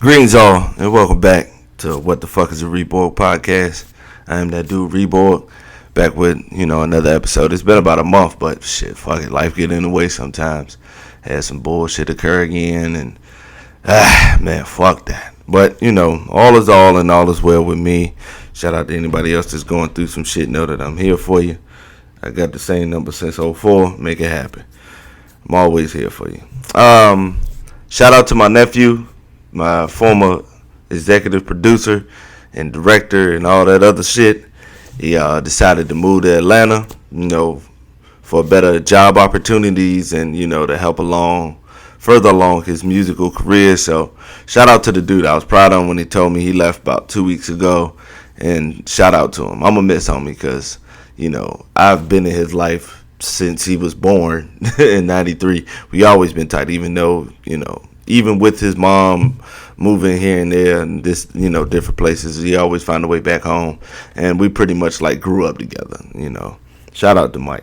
Greetings all, and welcome back to What the Fuck Is A reborG podcast. I am that dude reborG, back with, another episode. It's been about a month, but shit, fuck it, life get in the way sometimes. Had some bullshit occur again, and, man, fuck that. But, all is all and all is well with me. Shout out to anybody else that's going through some shit, know that I'm here for you. I got the same number since '04, make it happen. I'm always here for you. Shout out to my nephew, my former executive producer and director and all that other shit. He decided to move to Atlanta, for better job opportunities and, to help further along his musical career. So shout out to the dude. I was proud of him when he told me he left about 2 weeks ago, and shout out to him. I'm gonna miss him because, I've been in his life since he was born in '93. We always been tight, even though, even with his mom moving here and there and this, different places, he always found a way back home. And we pretty much like grew up together, Shout out to Mike.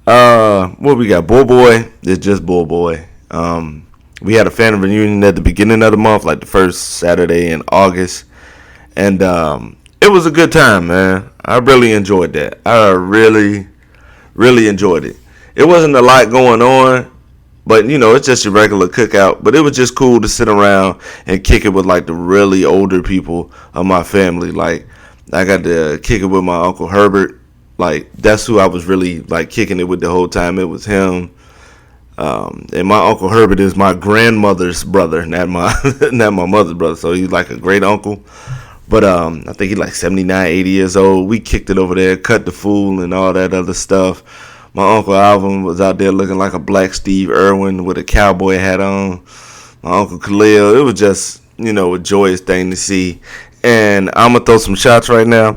What we got? Boy, it's just Boy. We had a family reunion at the beginning of the month, like the first Saturday in August. And it was a good time, man. I really enjoyed that. I really enjoyed it. It wasn't a lot going on, but, it's just a regular cookout. But it was just cool to sit around and kick it with, like, the really older people of my family. Like, I got to kick it with my Uncle Herbert. Like, that's who I was really, like, kicking it with the whole time. It was him. And my Uncle Herbert is my grandmother's brother, not my mother's brother. So he's like a great uncle. But I think he's like 79, 80 years old. We kicked it over there, cut the fool and all that other stuff. My Uncle Alvin was out there looking like a black Steve Irwin with a cowboy hat on. My Uncle Khalil, it was just, a joyous thing to see. And I'm going to throw some shots right now.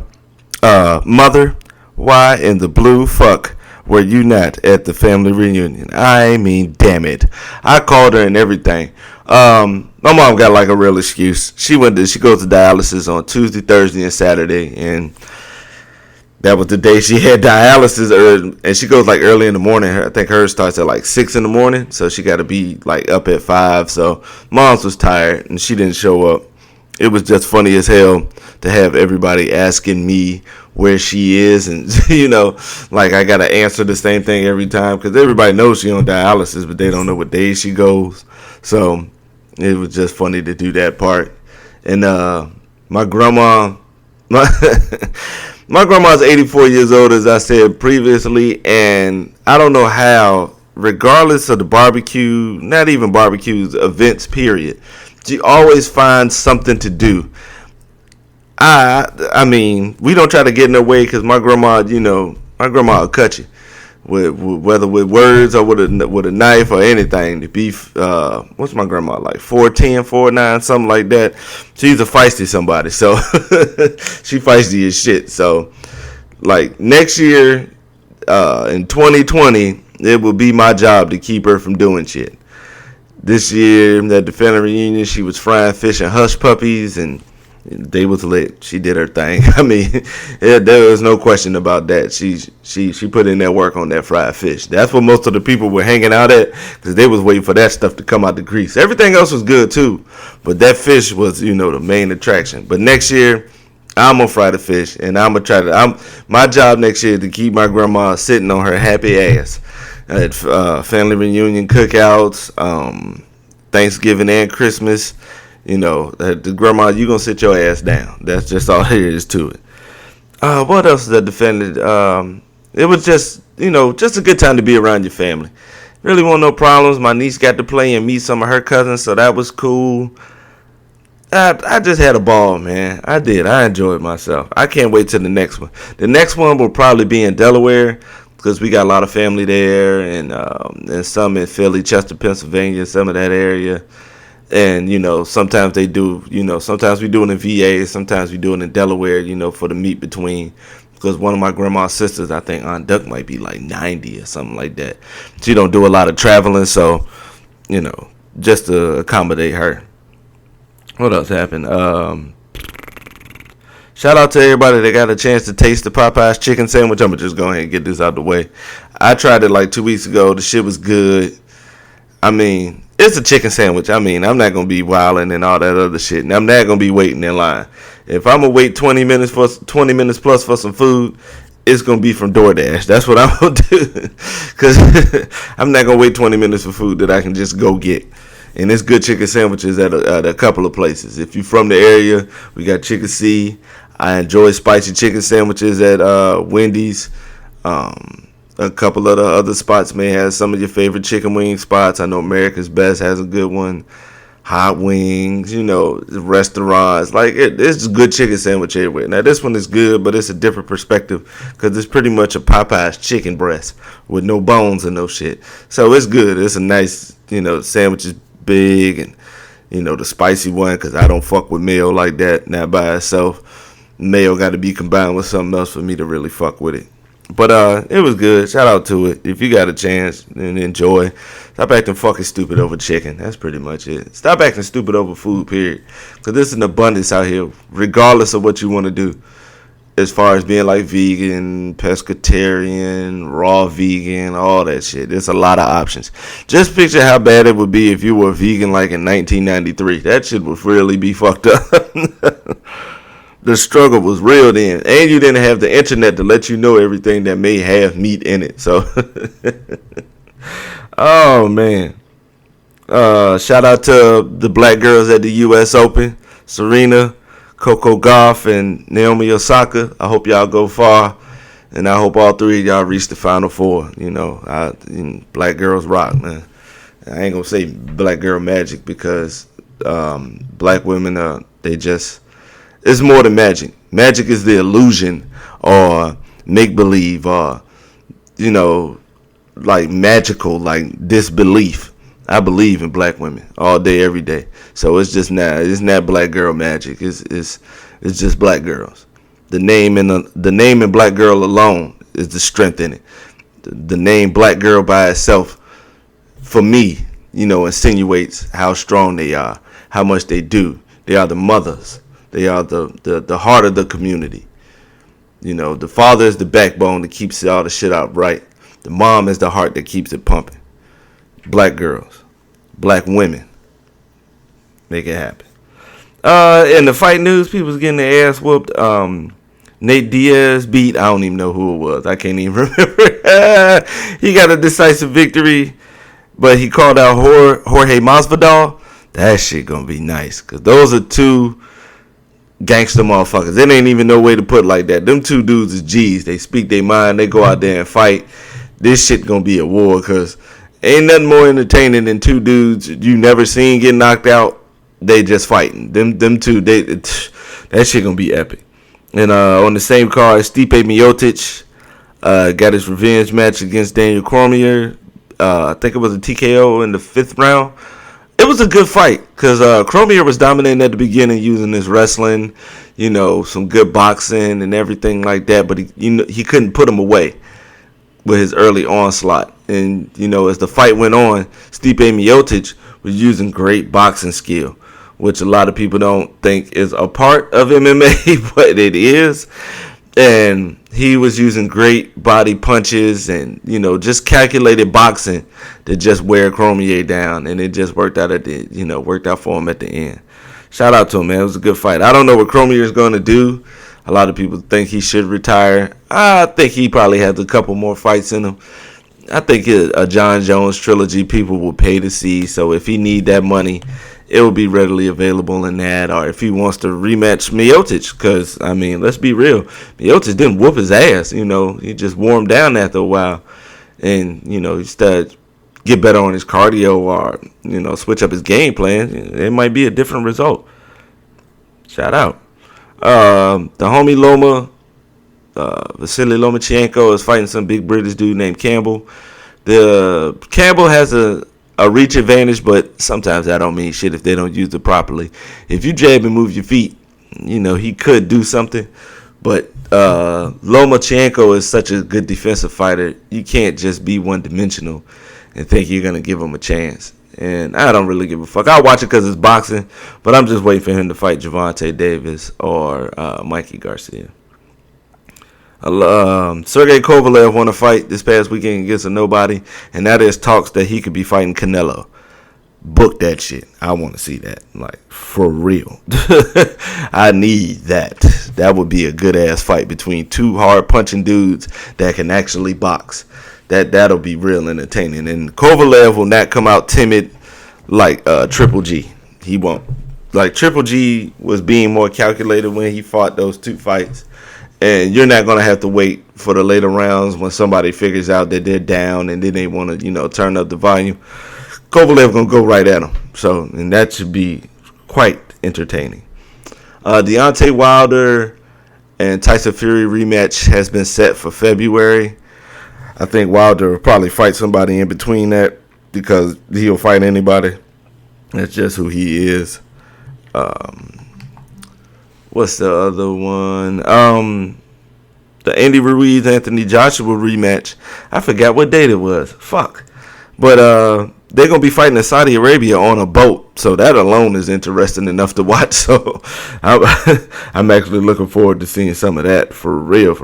Mother, why in the blue fuck were you not at the family reunion? I mean, damn it. I called her and everything. My mom got like a real excuse. She goes to dialysis on Tuesday, Thursday, and Saturday, and that was the day she had dialysis. And she goes like early in the morning. I think hers starts at like 6 in the morning, so she got to be like up at 5. So mom's was tired and she didn't show up. It was just funny as hell to have everybody asking me where she is, and like I gotta answer the same thing every time because everybody knows she on dialysis, but they don't know what day she goes. So it was just funny to do that part. And my grandma, my grandma's 84 years old, as I said previously, and I don't know how, regardless of the barbecue, not even barbecues, events, period, she always finds something to do. I mean, we don't try to get in her way because my grandma, my grandma will cut you, whether with words or with a knife or anything. The beef, what's my grandma like? 4'10", 4'9", something like that. She's a feisty somebody, so she feisty as shit. So, like next year, in 2020, it will be my job to keep her from doing shit. This year at the family reunion, she was frying fish and hush puppies, and they was lit. She did her thing. I mean, there was no question about that. She put in that work on that fried fish. That's what most of the people were hanging out at because they was waiting for that stuff to come out the grease. Everything else was good too, but that fish was, the main attraction. But next year, I'm gonna fry the fish, and I'm gonna try to. My job next year is to keep my grandma sitting on her happy ass at family reunion cookouts, Thanksgiving and Christmas. The grandma, you gonna sit your ass down. That's just all there is to it. What else is that defended? It was just, just a good time to be around your family. Really want no problems. My niece got to play and meet some of her cousins, so that was cool. I just had a ball, man. I did. I enjoyed myself. I can't wait till the next one. The next one will probably be in Delaware because we got a lot of family there, and some in Philly, Chester, Pennsylvania, some of that area. And, sometimes they do, sometimes we do it in VA, sometimes we do it in Delaware, for the meet between. Because one of my grandma's sisters, I think Aunt Duck might be like 90 or something like that. She don't do a lot of traveling, so, just to accommodate her. What else happened? Shout out to everybody that got a chance to taste the Popeyes chicken sandwich. I'm going to just go ahead and get this out the way. I tried it like 2 weeks ago. The shit was good. I mean, it's a chicken sandwich. I mean, I'm not gonna be wilding and all that other shit, and I'm not gonna be waiting in line. If I'm gonna wait 20 minutes plus for some food, it's gonna be from DoorDash. That's what I'm gonna do, cause I'm not gonna wait 20 minutes for food that I can just go get. And it's good chicken sandwiches at a couple of places. If you're from the area, we got Chicken C. I enjoy spicy chicken sandwiches at Wendy's. A couple of the other spots may have some of your favorite chicken wing spots. I know America's Best has a good one. Hot Wings, restaurants. Like, it's good chicken sandwich everywhere. Now, this one is good, but it's a different perspective because it's pretty much a Popeye's chicken breast with no bones and no shit. So it's good. It's a nice, sandwich is big, and, the spicy one, because I don't fuck with mayo like that, not by itself. Mayo got to be combined with something else for me to really fuck with it. But it was good. Shout out to it. If you got a chance and enjoy, stop acting fucking stupid over chicken. That's pretty much it. Stop acting stupid over food, period. Because there's an abundance out here, regardless of what you want to do. As far as being like vegan, pescatarian, raw vegan, all that shit. There's a lot of options. Just picture how bad it would be if you were vegan like in 1993. That shit would really be fucked up. The struggle was real then, and you didn't have the internet to let you know everything that may have meat in it. So, oh man, shout out to the black girls at the U.S. Open, Serena, Coco Gauff, and Naomi Osaka. I hope y'all go far, and I hope all three of y'all reach the Final Four. Black girls rock, man. I ain't gonna say black girl magic because black women they just. It's more than magic. Magic is the illusion or make-believe or, like magical, like disbelief. I believe in black women all day, every day. So it's not black girl magic. It's just black girls. The name in black girl alone is the strength in it. The name black girl by itself, for me, insinuates how strong they are, how much they do. They are the mothers. They are the heart of the community. The father is the backbone that keeps all the shit out right. The mom is the heart that keeps it pumping. Black girls, black women, make it happen. In the fight news, people's getting their ass whooped. Nate Diaz beat, I don't even know who it was. I can't even remember. He got a decisive victory, but he called out Jorge Masvidal. That shit gonna be nice, because those are two gangster motherfuckers. There ain't even no way to put it like that. Them two dudes is G's. They speak their mind. They go out there and fight. This shit gonna be a war, because ain't nothing more entertaining than two dudes you never seen get knocked out. They just fighting. Them two, that shit gonna be epic. And on the same card, Stipe Miocic got his revenge match against Daniel Cormier. I think it was a TKO in the 5th round. It was a good fight because Cormier was dominating at the beginning using his wrestling, some good boxing and everything like that. But he couldn't put him away with his early onslaught. And as the fight went on, Stipe Miocic was using great boxing skill, which a lot of people don't think is a part of MMA, but it is. And he was using great body punches and, just calculated boxing to just wear Cormier down. And it just worked out worked out for him at the end. Shout out to him, man. It was a good fight. I don't know what Cormier is going to do. A lot of people think he should retire. I think he probably has a couple more fights in him. I think a John Jones trilogy people will pay to see. So if he need that money, it will be readily available in that. Or if he wants to rematch Miocic, because, let's be real. Miocic didn't whoop his ass. He just warmed down after a while. And, he started get better on his cardio or, switch up his game plan. It might be a different result. Shout out. The homie Loma, Vasily Lomachenko is fighting some big British dude named Campbell. Campbell has a reach advantage, but sometimes that don't mean shit if they don't use it properly. If you jab and move your feet, he could do something. But Lomachenko is such a good defensive fighter. You can't just be one-dimensional and think you're going to give him a chance. And I don't really give a fuck. I'll watch it because it's boxing, but I'm just waiting for him to fight Gervonta Davis or Mikey Garcia. Sergey Kovalev won a fight this past weekend against a nobody, and that is talks that he could be fighting Canelo. book that shit. I want to see that, like, for real. I need that. That would be a good ass fight between two hard punching dudes that can actually box. That'll be real entertaining. And Kovalev will not come out timid like Triple G. He won't. Like, Triple G was being more calculated when he fought those two fights. And you're not going to have to wait for the later rounds when somebody figures out that they're down and then they want to, turn up the volume. Kovalev going to go right at him. So, and that should be quite entertaining. Deontay Wilder and Tyson Fury rematch has been set for February. I think Wilder will probably fight somebody in between that because he'll fight anybody. That's just who he is. What's the other one? The Andy Ruiz Anthony Joshua rematch. I forgot what date it was. Fuck. But they're gonna be fighting in Saudi Arabia on a boat, so that alone is interesting enough to watch. So I'm actually looking forward to seeing some of that for real.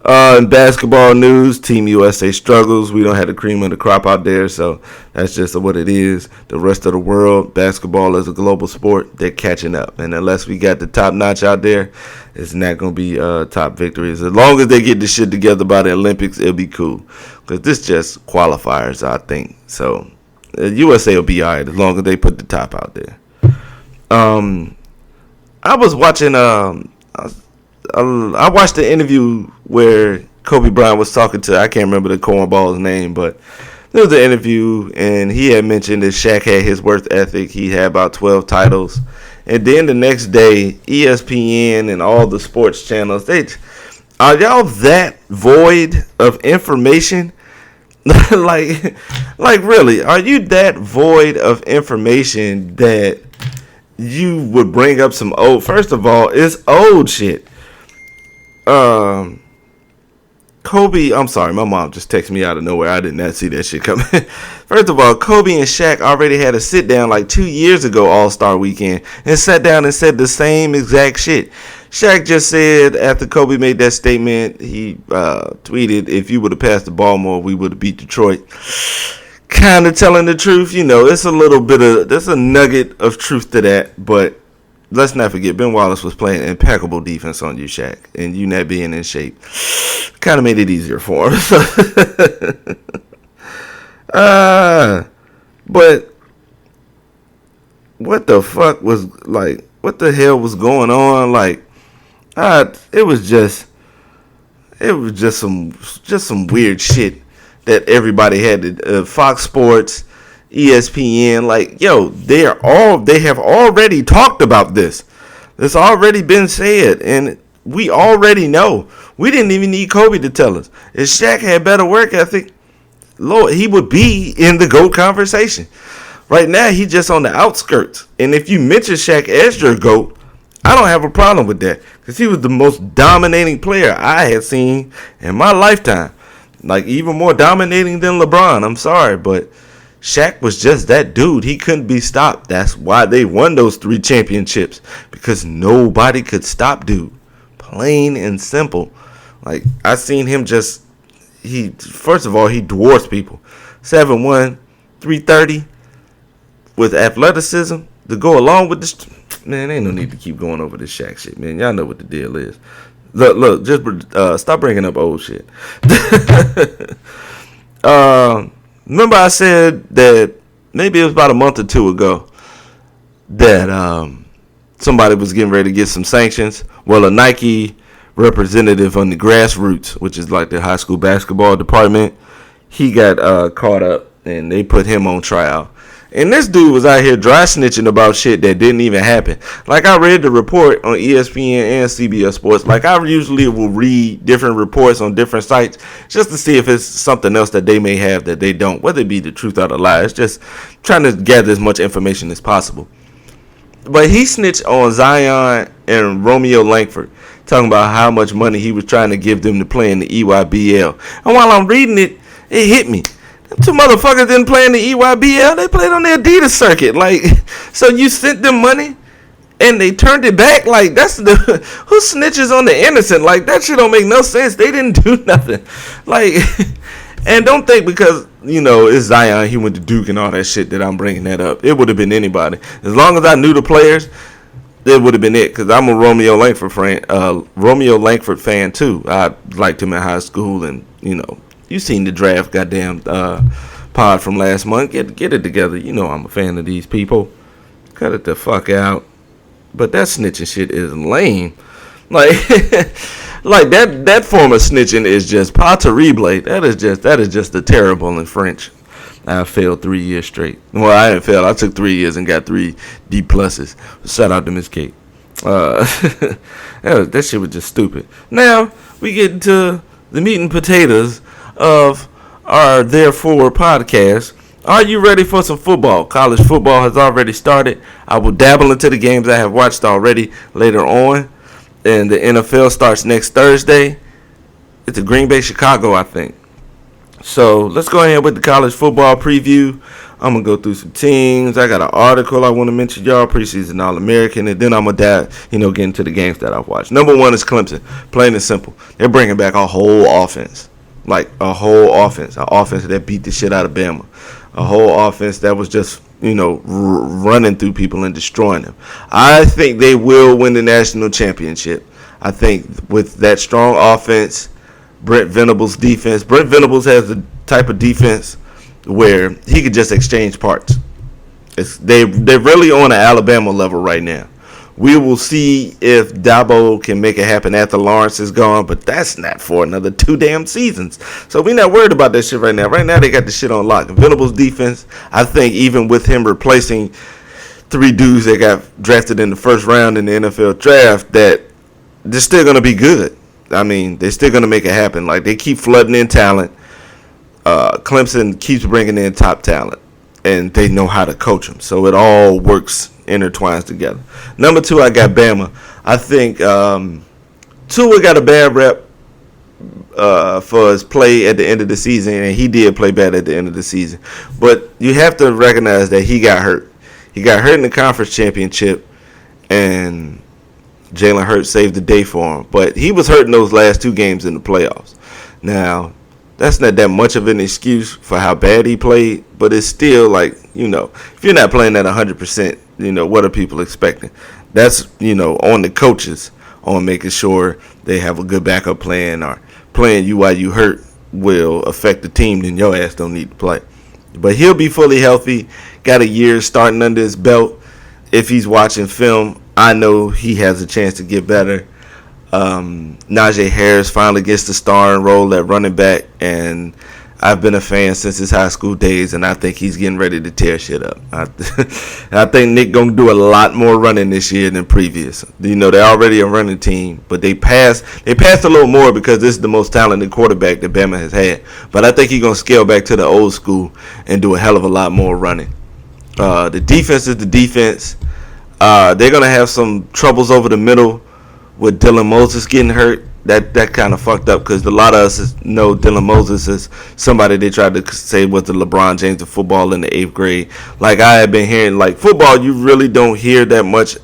In basketball news, Team USA struggles. We don't have the cream of the crop out there, so that's just what it is. The rest of the world, basketball is a global sport. They're catching up, and unless we got the top notch out there, it's not gonna be top victories. As long as they get this shit together by the Olympics, it'll be cool. Because this just qualifiers, I think. So USA will be alright as long as they put the top out there. I was watching. I watched the interview where Kobe Bryant was talking to, I can't remember the cornball's name, but there was an interview and he had mentioned that Shaq had his work ethic. He had about 12 titles. And then the next day, ESPN and all the sports channels, are y'all that void of information? like really, are you that void of information that you would bring up some old, first of all, it's old shit. Kobe, I'm sorry, my mom just texted me out of nowhere. I did not see that shit coming. First of all, Kobe and Shaq already had a sit down like 2 years ago, All-Star Weekend, and sat down and said the same exact shit. Shaq just said after Kobe made that statement, he tweeted, if you would have passed the ball more, we would have beat Detroit. Kind of telling the truth, it's a little bit of, there's a nugget of truth to that, but let's not forget, Ben Wallace was playing impeccable defense on you, Shaq, and you not being in shape kind of made it easier for him. But what the fuck was, like, what the hell was going on? Like, it was just some weird shit that everybody had to, Fox Sports, ESPN, like, yo, they have already talked about this. It's already been said, and we already know. We didn't even need Kobe to tell us. If Shaq had better work ethic, Lord, he would be in the GOAT conversation. Right now, he's just on the outskirts. And if you mention Shaq as your GOAT, I don't have a problem with that, because he was the most dominating player I had seen in my lifetime. Like, even more dominating than LeBron. I'm sorry, but Shaq was just that dude. He couldn't be stopped. That's why they won those 3 championships, because nobody could stop dude. Plain and simple. Like, I seen him first of all, he dwarfs people. 7'1", 330 with athleticism to go along with this. Man, ain't no need to keep going over this Shaq shit, man. Y'all know what the deal is. Look, just stop bringing up old shit. Remember I said that maybe it was about a month or 2 ago that somebody was getting ready to get some sanctions. Well, a Nike representative on the grassroots, which is like the high school basketball department, he got caught up and they put him on trial. And this dude was out here dry snitching about shit that didn't even happen. Like, I read the report on ESPN and CBS Sports. Like, I usually will read different reports on different sites just to see if it's something else that they may have that they don't, whether it be the truth or the lie. It's just trying to gather as much information as possible. But he snitched on Zion and Romeo Langford, talking about how much money he was trying to give them to play in the EYBL. And while I'm reading it, it hit me. Them 2 motherfuckers didn't play in the EYBL. They played on the Adidas circuit. Like, so you sent them money and they turned it back? Like, that's the who snitches on the innocent? Like, that shit don't make no sense. They didn't do nothing. Like, And don't think because, it's Zion, he went to Duke and all that shit that I'm bringing that up. It would have been anybody. As long as I knew the players, it would have been it. Because I'm a Romeo Langford fan, too. I liked him in high school. And, you seen the draft goddamn pod from last month. Get it together. I'm a fan of these people. Cut it the fuck out. But that snitching shit is lame. Like, like that form of snitching is just pas terrible. That is just a terrible in French. I failed 3 years straight. Well, I didn't fail. I took 3 years and got 3 D pluses. Shout out to Miss Kate. That shit was just stupid. Now we get into the meat and potatoes of our Therefore podcast. Are you ready for some football? College football has already started. I will dabble into the games I have watched already later on. And the NFL starts next Thursday. It's a Green Bay, Chicago, I think. So let's go ahead with the college football preview. I'm going to go through some teams. I got an article I want to mention y'all, preseason All-American. And then I'm going to get into the games that I've watched. Number one is Clemson, plain and simple. They're bringing back a whole offense. Like a whole offense. An offense that beat the shit out of Bama. A whole offense that was just, running through people and destroying them. I think they will win the national championship. I think with that strong offense, Brent Venables' defense. Brent Venables has the type of defense where he could just exchange parts. They're really on an Alabama level right now. We will see if Dabo can make it happen after Lawrence is gone, but that's not for another 2 damn seasons. So we're not worried about that shit right now. Right now they got the shit on lock. Venables' defense, I think even with him replacing 3 dudes that got drafted in the first round in the NFL draft, that they're still going to be good. I mean, they're still going to make it happen. Like, they keep flooding in talent. Clemson keeps bringing in top talent, and they know how to coach them. So it all works, intertwines together. Number 2, I got Bama. I think Tua got a bad rep for his play at the end of the season, and he did play bad at the end of the season. But you have to recognize that he got hurt. He got hurt in the conference championship, and Jalen Hurts saved the day for him. But he was hurt in those last 2 games in the playoffs. Now, that's not that much of an excuse for how bad he played, but it's still like, if you're not playing at 100%, what are people expecting? That's, on the coaches on making sure they have a good backup plan, or playing you while you hurt will affect the team, then your ass don't need to play. But he'll be fully healthy, got a year starting under his belt. If he's watching film, I know he has a chance to get better. Najee Harris finally gets the starring role at running back, and I've been a fan since his high school days, and I think he's getting ready to tear shit up. I think Nick gonna do a lot more running this year than previous. They're already a running team, but they passed a little more because this is the most talented quarterback that Bama has had. But I think he's gonna scale back to the old school and do a hell of a lot more running. The defense is the defense. They're gonna have some troubles over the middle with Dylan Moses getting hurt. That kind of fucked up because a lot of us know Dylan Moses is somebody they tried to say was the LeBron James of football in the 8th grade. Like, I have been hearing, like, football, you really don't hear that much.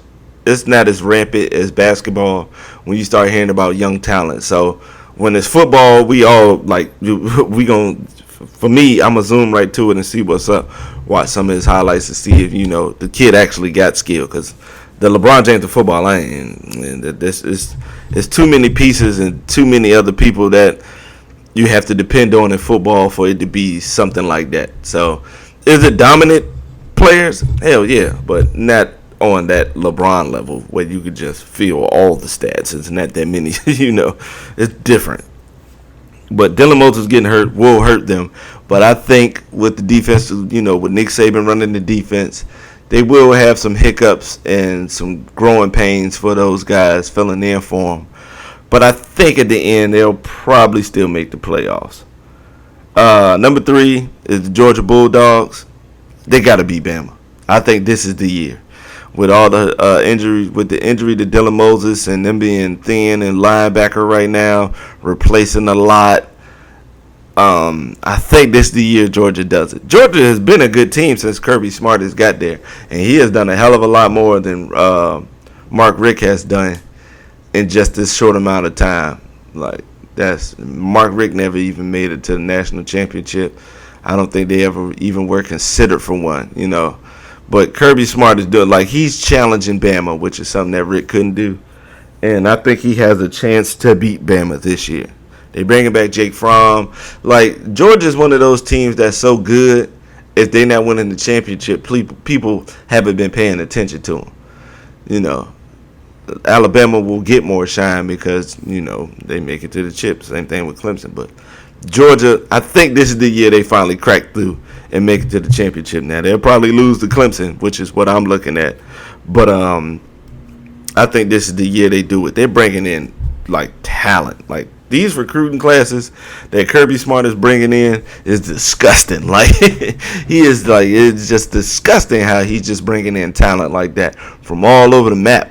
It's not as rampant as basketball when you start hearing about young talent. So when it's football, we all, like, for me, I'm going to zoom right to it and see what's up. Watch some of his highlights to see if, the kid actually got skill, because the LeBron James of football, it's too many pieces and too many other people that you have to depend on in football for it to be something like that. So, is it dominant players? Hell yeah, but not on that LeBron level where you could just feel all the stats. It's not that many, it's different. But Dylan Moses getting hurt will hurt them. But I think with the defense, with Nick Saban running the defense, they will have some hiccups and some growing pains for those guys filling in for them. But I think at the end, they'll probably still make the playoffs. Number 3 is the Georgia Bulldogs. They got to beat Bama. I think this is the year. With all the injuries, with the injury to Dylan Moses and them being thin and linebacker right now, replacing a lot. I think this is the year Georgia does it. Georgia has been a good team since Kirby Smart has got there, and he has done a hell of a lot more than Mark Richt has done in just this short amount of time. Like, That's Mark Richt never even made it to the national championship. I don't think they ever even were considered for one, But Kirby Smart is doing, like, he's challenging Bama, which is something that Rick couldn't do. And I think he has a chance to beat Bama this year. They bringing back Jake Fromm. Like, Georgia's one of those teams that's so good, if they're not winning the championship, people haven't been paying attention to them. Alabama will get more shine because, they make it to the chip. Same thing with Clemson. But Georgia, I think this is the year they finally crack through and make it to the championship. Now, they'll probably lose to Clemson, which is what I'm looking at. But I think this is the year they do it. They're bringing in, like, talent. Like, these recruiting classes that Kirby Smart is bringing in is disgusting. Like, it's just disgusting how he's just bringing in talent like that from all over the map.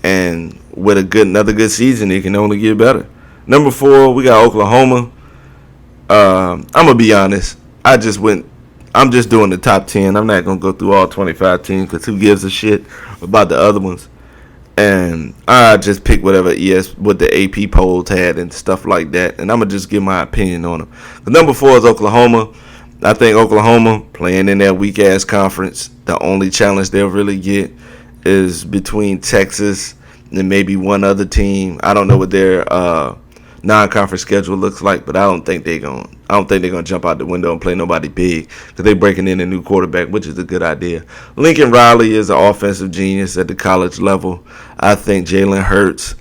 And with another good season, it can only get better. Number 4, we got Oklahoma. I'm going to be honest. I'm just doing the top 10. I'm not going to go through all 25 teams because who gives a shit about the other ones. And I just pick whatever what the AP polls had and stuff like that. And I'm going to just give my opinion on them. But number 4 is Oklahoma. I think Oklahoma, playing in that weak-ass conference, the only challenge they'll really get is between Texas and maybe one other team. I don't know what their non-conference schedule looks like, but I don't think they're gonna jump out the window and play nobody big because they're breaking in a new quarterback, which is a good idea. Lincoln Riley is an offensive genius at the college level. I think Jalen Hurts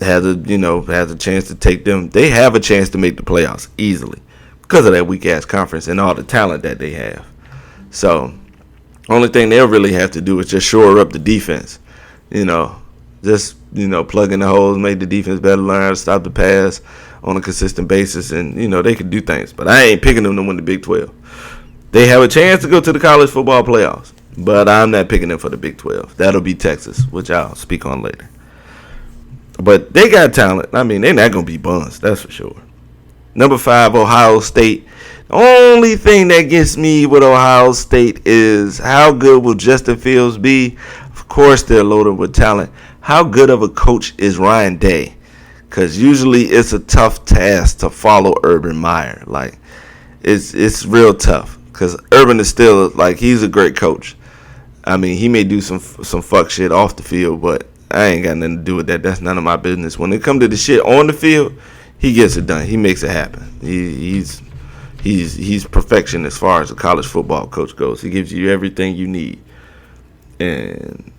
has a chance to take them. They have a chance to make the playoffs easily because of that weak ass conference and all the talent that they have. So, only thing they'll really have to do is just shore up the defense. Just plug in the holes, make the defense better, learn how to stop the pass on a consistent basis, and they can do things. But I ain't picking them to win the Big 12. They have a chance to go to the college football playoffs, but I'm not picking them for the Big 12. That'll be Texas, which I'll speak on later. But they got talent. I mean, they're not gonna be buns, that's for sure. Number 5, Ohio State. The only thing that gets me with Ohio State is how good will Justin Fields be? Of course, they're loaded with talent. How good of a coach is Ryan Day? Because usually it's a tough task to follow Urban Meyer. Like, it's real tough because Urban is still, like, he's a great coach. I mean, he may do some fuck shit off the field, but I ain't got nothing to do with that. That's none of my business. When it comes to the shit on the field, he gets it done. He makes it happen. He's perfection as far as a college football coach goes. He gives you everything you need. And,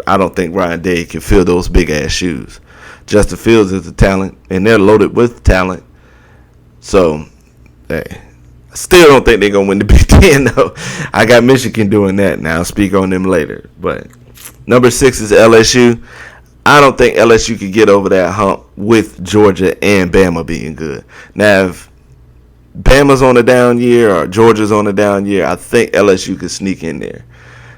I don't think Ryan Day can fill those big-ass shoes. Justin Fields is a talent, and they're loaded with talent. So, hey, I still don't think they're going to win the Big Ten, though. I got Michigan doing that, and I'll speak on them later. But number 6 is LSU. I don't think LSU could get over that hump with Georgia and Bama being good. Now, if Bama's on a down year or Georgia's on a down year, I think LSU could sneak in there.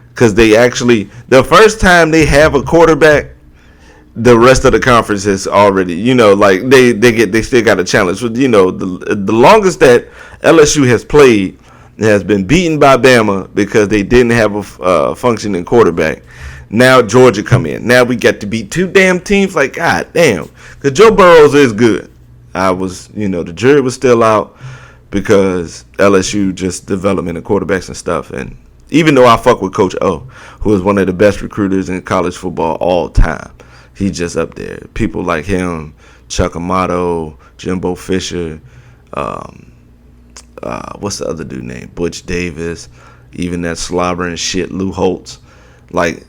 Because the first time they have a quarterback, the rest of the conference is already, they still got a challenge. The longest that LSU has played has been beaten by Bama because they didn't have a functioning quarterback. Now Georgia come in. Now we got to beat 2 damn teams. Like, god damn. Because Joe Burrows is good. The jury was still out because LSU just development of quarterbacks and stuff. And even though I fuck with Coach O, who is one of the best recruiters in college football all time, he's just up there. People like him, Chuck Amato, Jimbo Fisher, what's the other dude named? Butch Davis, even that slobbering shit, Lou Holtz. Like,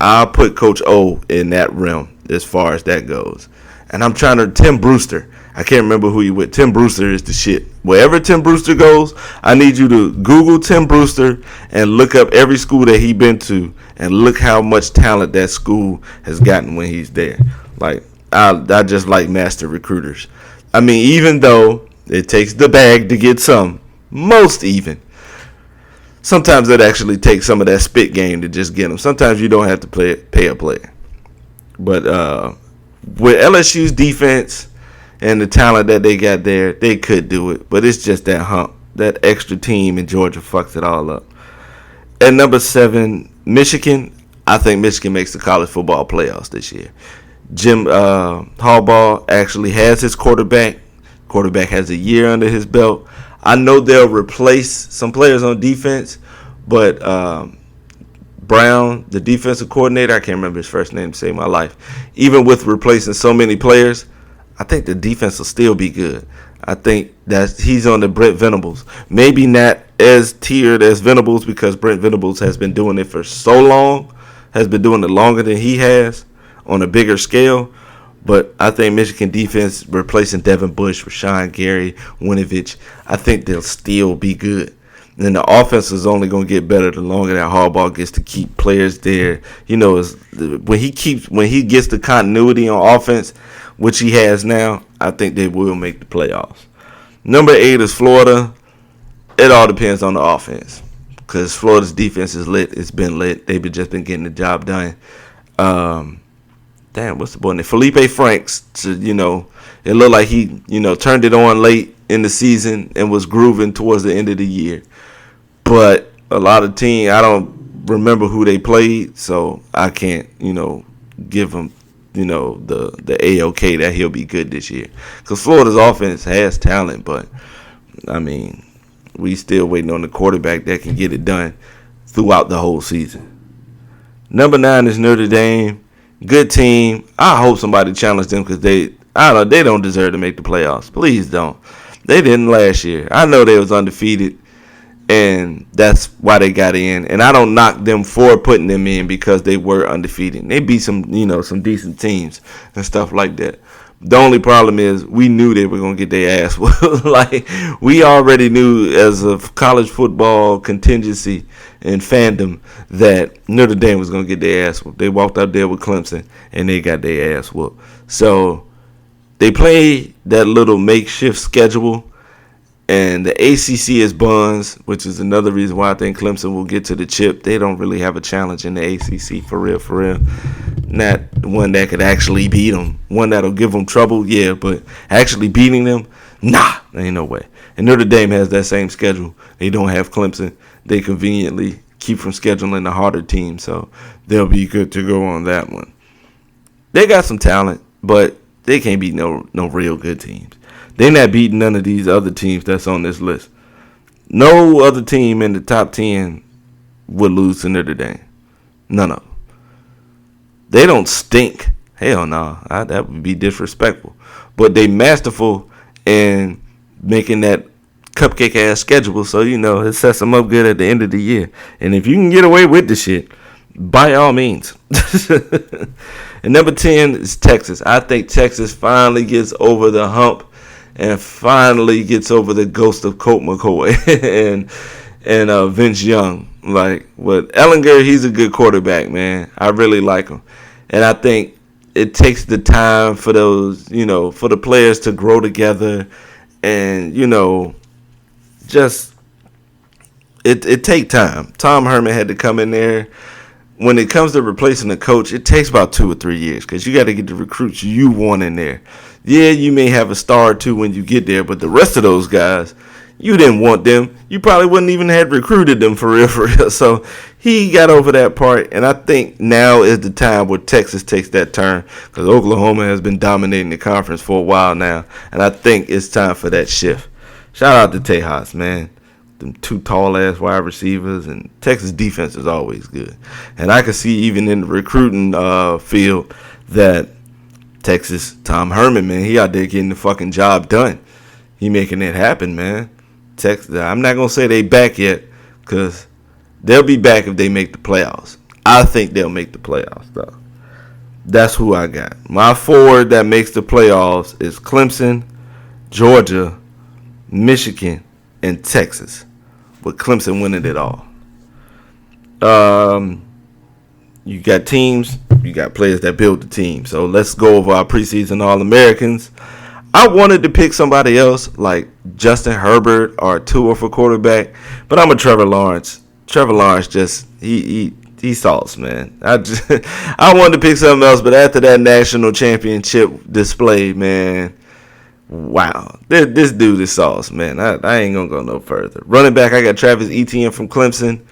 I'll put Coach O in that realm as far as that goes. And I'm trying to, Tim Brewster. I can't remember who you with. Tim Brewster is the shit. Wherever Tim Brewster goes, I need you to Google Tim Brewster and look up every school that he been to and look how much talent that school has gotten when he's there. Like, I just like master recruiters. I mean, even though it takes the bag to get some, sometimes it actually takes some of that spit game to just get them. Sometimes you don't have to pay a player. But with LSU's defense and the talent that they got there, they could do it. But it's just that hump. That extra team in Georgia fucks it all up. At number 7, Michigan. I think Michigan makes the college football playoffs this year. Jim Harbaugh actually has his quarterback. Quarterback has a year under his belt. I know they'll replace some players on defense, but Brown, the defensive coordinator, I can't remember his first name to save my life. Even with replacing so many players, I think the defense will still be good. I think that he's on the Brent Venables. Maybe not as tiered as Venables because Brent Venables has been doing it for so long, has been doing it longer than he has on a bigger scale. But I think Michigan defense replacing Devin Bush, Rashawn Gary, Winovich, I think they'll still be good. And then the offense is only going to get better the longer that Harbaugh gets to keep players there. You know, when he gets the continuity on offense, which he has now, I think they will make the playoffs. Number 8 is Florida. It all depends on the offense because Florida's defense is lit. It's been lit. They've just been getting the job done. What's the boy name? Felipe Franks. It looked like he, turned it on late in the season and was grooving towards the end of the year. But a lot of teams, I don't remember who they played, so I can't, give him, the A-OK that he'll be good this year. Because Florida's offense has talent, but, we still waiting on the quarterback that can get it done throughout the whole season. Number 9 is Notre Dame. Good team. I hope somebody challenged them because they don't deserve to make the playoffs. Please don't. They didn't last year. I know they was undefeated, and that's why they got in. And I don't knock them for putting them in because they were undefeated. They beat some decent teams and stuff like that. The only problem is we knew they were going to get their ass whooped. Like, we already knew as a college football contingency and fandom that Notre Dame was going to get their ass whooped. They walked out there with Clemson, and they got their ass whooped. So they played that little makeshift schedule, and the ACC is buns, which is another reason why I think Clemson will get to the chip. They don't really have a challenge in the ACC for real. Not one that could actually beat them. One that'll give them trouble, yeah, but actually beating them, nah, there ain't no way. And Notre Dame has that same schedule. They don't have Clemson. They conveniently keep from scheduling the harder team, so they'll be good to go on that one. They got some talent, but they can't beat no real good teams. They're not beating none of these other teams that's on this list. No other team in the top 10 would lose to Notre Dame. None of them. They don't stink. Hell no. That would be disrespectful. But they masterful in making that cupcake-ass schedule so, it sets them up good at the end of the year. And if you can get away with the shit, by all means. And number 10 is Texas. I think Texas finally gets over the hump and finally gets over the ghost of Colt McCoy and Vince Young. Like, with Ellinger, he's a good quarterback, man. I really like him. And I think it takes the time for those, for the players to grow together and, just it take time. Tom Herman had to come in there. When it comes to replacing a coach, it takes about 2 or 3 years because you got to get the recruits you want in there. Yeah, you may have a star or two when you get there, but the rest of those guys, you didn't want them. You probably wouldn't even have recruited them for real. So he got over that part, and I think now is the time where Texas takes that turn because Oklahoma has been dominating the conference for a while now, and I think it's time for that shift. Shout out to Tejas, man. Them 2 tall-ass wide receivers, and Texas defense is always good. And I can see even in the recruiting field that Texas, Tom Herman, man, he out there getting the fucking job done. He making it happen, man. Texas, I'm not going to say they back yet because they'll be back if they make the playoffs. I think they'll make the playoffs, though. That's who I got. My 4 that makes the playoffs is Clemson, Georgia, Michigan, and Texas, with Clemson winning it all. You got teams, you got players that build the team. So let's go over our preseason All-Americans. I wanted to pick somebody else like Justin Herbert or Tua for quarterback, but I'm a Trevor Lawrence. Trevor Lawrence just he sauce, man. I wanted to pick something else, but after that national championship display, man, wow, this dude is sauce, man. I ain't gonna go no further. Running back, I got Travis Etienne from Clemson.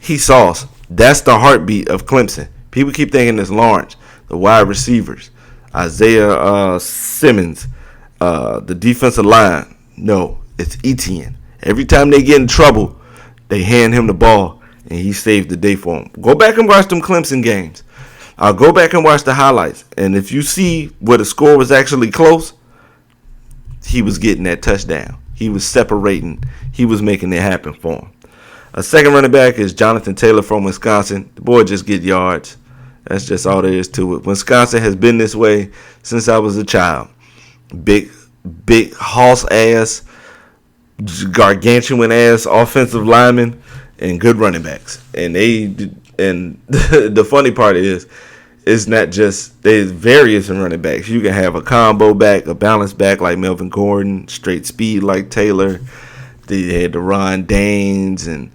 He sauce. That's the heartbeat of Clemson. People keep thinking it's Lawrence, the wide receivers. Isaiah Simmons. The defensive line, no, it's Etienne. Every time they get in trouble, they hand him the ball, and he saved the day for them. Go back and watch them Clemson games. I'll go back and watch the highlights. And if you see where the score was actually close, he was getting that touchdown. He was separating. He was making it happen for him. A second running back is Jonathan Taylor from Wisconsin. The boy just get yards. That's just all there is to it. Wisconsin has been this way since I was a child. Big hoss ass, gargantuan ass offensive linemen and good running backs. And the funny part is, it's not just, there's various in running backs. You can have a combo back, a balanced back like Melvin Gordon, straight speed like Taylor. They had the Ron Danes and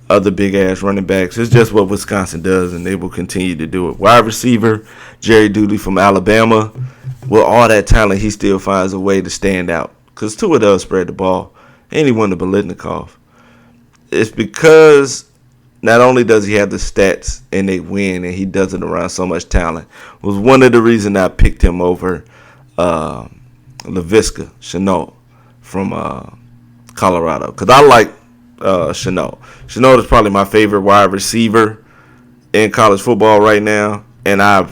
other big ass running backs. It's just what Wisconsin does, and they will continue to do it. Wide receiver Jerry Dooley from Alabama. With all that talent, he still finds a way to stand out. Because Tua does spread the ball. And he won the Biletnikoff. It's because not only does he have the stats and they win, and he does it around so much talent, was one of the reasons I picked him over Laviska Shenault from Colorado. Because I like Shenault. Shenault is probably my favorite wide receiver in college football right now. And I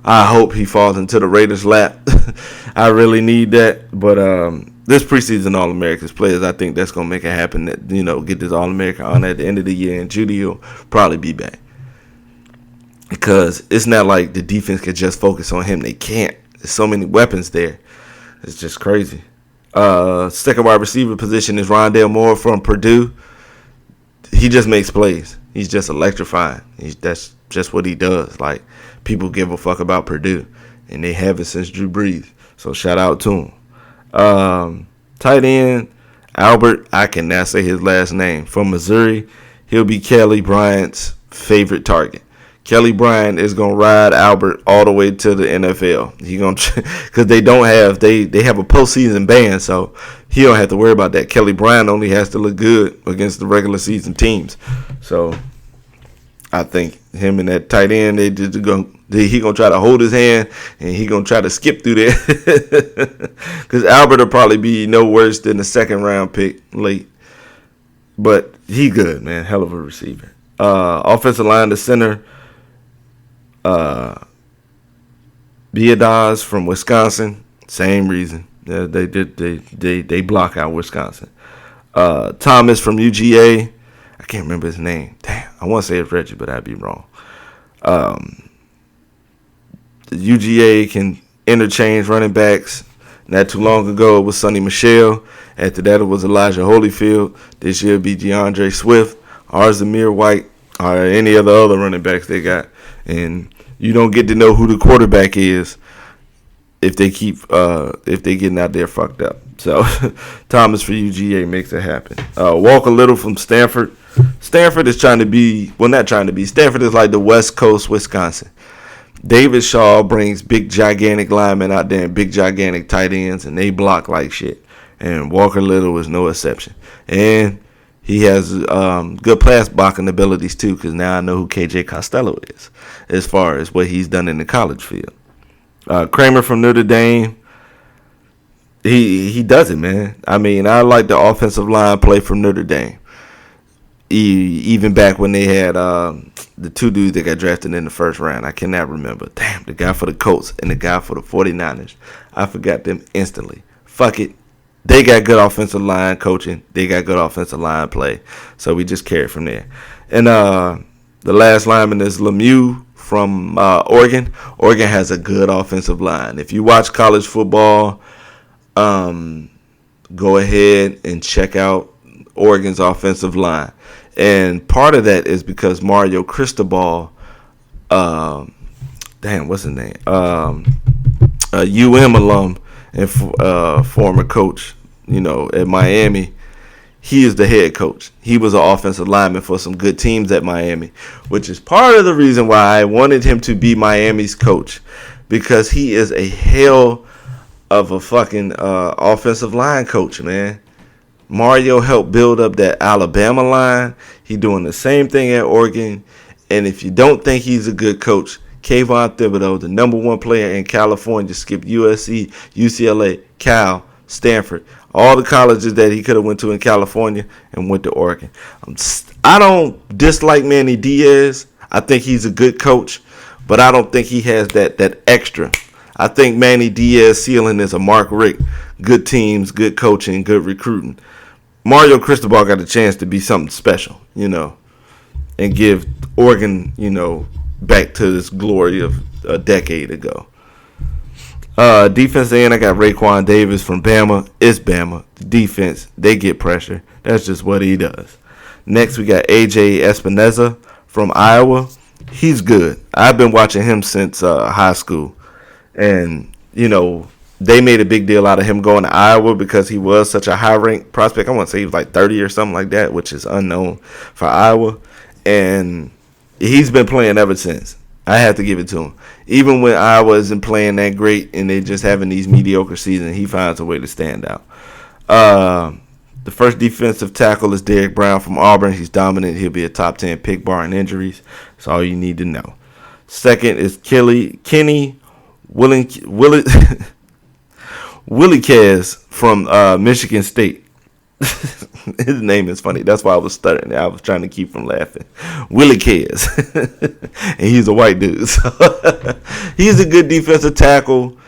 hope he falls into the Raiders' lap. I really need that. But this preseason All-Americans players, I think that's going to make it happen. That, get this All-American on at the end of the year. And Judy will probably be back. Because it's not like the defense can just focus on him. They can't. There's so many weapons there. It's just crazy. Second wide receiver position is Rondale Moore from Purdue. He just makes plays. He's just electrifying. That's just what he does. Like, people give a fuck about Purdue, and they haven't since Drew Brees. So shout out to him. Tight end Albert, I cannot say his last name, from Missouri. He'll be Kelly Bryant's favorite target. Kelly Bryant is gonna ride Albert all the way to the NFL. He gonna because they have a postseason ban, so he don't have to worry about that. Kelly Bryant only has to look good against the regular season teams. So I think him and that tight end, he gonna try to hold his hand and he gonna try to skip through there because Albert will probably be no worse than the second round pick late. But he good, man, hell of a receiver. Offensive line, the center. Biadasz from Wisconsin, same reason. They block out Wisconsin. Thomas from UGA, I can't remember his name. Damn, I want to say it's Reggie, but I'd be wrong. The UGA can interchange running backs. Not too long ago, it was Sonny Michel. After that, it was Elijah Holyfield. This year, it'll be DeAndre Swift, or Zamir White, or any other running backs they got. And you don't get to know who the quarterback is if they getting out there fucked up. So Thomas for UGA makes it happen. Walker Little from Stanford. Stanford is Stanford is like the West Coast Wisconsin. David Shaw brings big gigantic linemen out there and big gigantic tight ends, and they block like shit. And Walker Little is no exception. And he has good pass blocking abilities too, because now I know who KJ Costello is as far as what he's done in the college field. Kramer from Notre Dame, he does it, man. I mean, I like the offensive line play from Notre Dame. Even back when they had the two dudes that got drafted in the first round. I cannot remember. Damn, the guy for the Colts and the guy for the 49ers. I forgot them instantly. Fuck it. They got good offensive line coaching. They got good offensive line play. So we just carry from there. And the last lineman is Lemieux from Oregon. Oregon has a good offensive line. If you watch college football, go ahead and check out Oregon's offensive line. And part of that is because Mario Cristobal, what's his name? UM alum and former coach, at Miami. He is the head coach. He was an offensive lineman for some good teams at Miami, which is part of the reason why I wanted him to be Miami's coach, because he is a hell of a fucking offensive line coach, man. Mario helped build up that Alabama line. He doing the same thing at Oregon. And if you don't think he's a good coach, Kayvon Thibodeau, the number one player in California, skipped USC, UCLA, Cal, Stanford, all the colleges that he could have went to in California, and went to Oregon. I don't dislike Manny Diaz. I think he's a good coach, but I don't think he has that extra. I think Manny Diaz's ceiling is a Mark Richt. Good teams, good coaching, good recruiting. Mario Cristobal got a chance to be something special, and give Oregon, back to this glory of a decade ago. Defense end, I got Raekwon Davis from Bama. It's Bama. The defense, they get pressure. That's just what he does. Next, we got AJ Espinoza from Iowa. He's good. I've been watching him since high school. And, they made a big deal out of him going to Iowa because he was such a high-ranked prospect. I want to say he was like 30 or something like that, which is unknown for Iowa. And he's been playing ever since. I have to give it to him. Even when Iowa isn't playing that great and they're just having these mediocre seasons, he finds a way to stand out. The first defensive tackle is Derrick Brown from Auburn. He's dominant. He'll be a top 10 pick barring injuries. That's all you need to know. Second is Kenny Willie Kez from Michigan State. His name is funny. That's why I was stuttering. I was trying to keep from laughing. Willie Kez. And he's a white dude. So he's a good defensive tackle.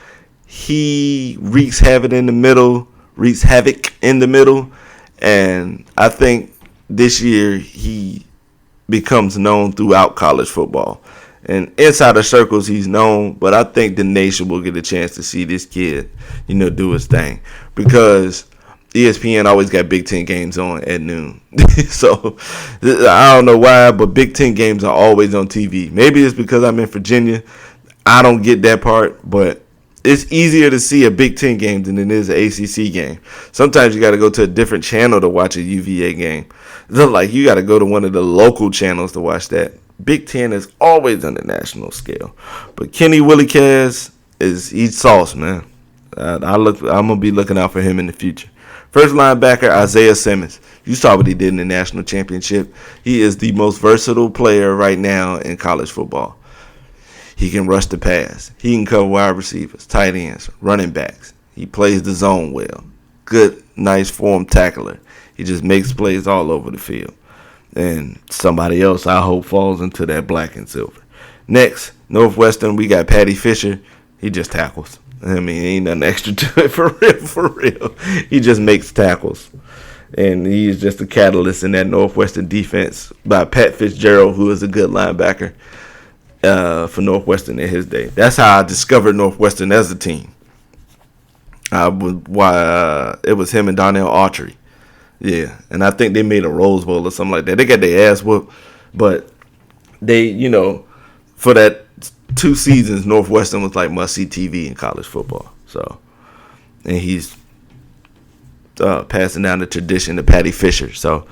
He wreaks havoc in the middle. And I think this year he becomes known throughout college football. And inside the circles, he's known, but I think the nation will get a chance to see this kid, do his thing. Because ESPN always got Big Ten games on at noon. So, I don't know why, but Big Ten games are always on TV. Maybe it's because I'm in Virginia. I don't get that part, but it's easier to see a Big Ten game than it is an ACC game. Sometimes you got to go to a different channel to watch a UVA game. Like, you got to go to one of the local channels to watch that. Big Ten is always on the national scale. But Kenny Willie Kez he's sauce, man. I'm gonna be looking out for him in the future. First linebacker, Isaiah Simmons. You saw what he did in the national championship. He is the most versatile player right now in college football. He can rush the pass. He can cover wide receivers, tight ends, running backs. He plays the zone well. Good, nice form tackler. He just makes plays all over the field. And somebody else, I hope, falls into that black and silver. Next, Northwestern, we got Patty Fisher. He just tackles. Ain't nothing extra to it, for real. He just makes tackles. And he's just a catalyst in that Northwestern defense by Pat Fitzgerald, who is a good linebacker for Northwestern in his day. That's how I discovered Northwestern as a team. It was him and Donnell Autry. Yeah, and I think they made a Rose Bowl or something like that. They got their ass whooped, but they, for that 2 seasons, Northwestern was like must-see TV in college football. So, and he's passing down the tradition to Patty Fisher. So,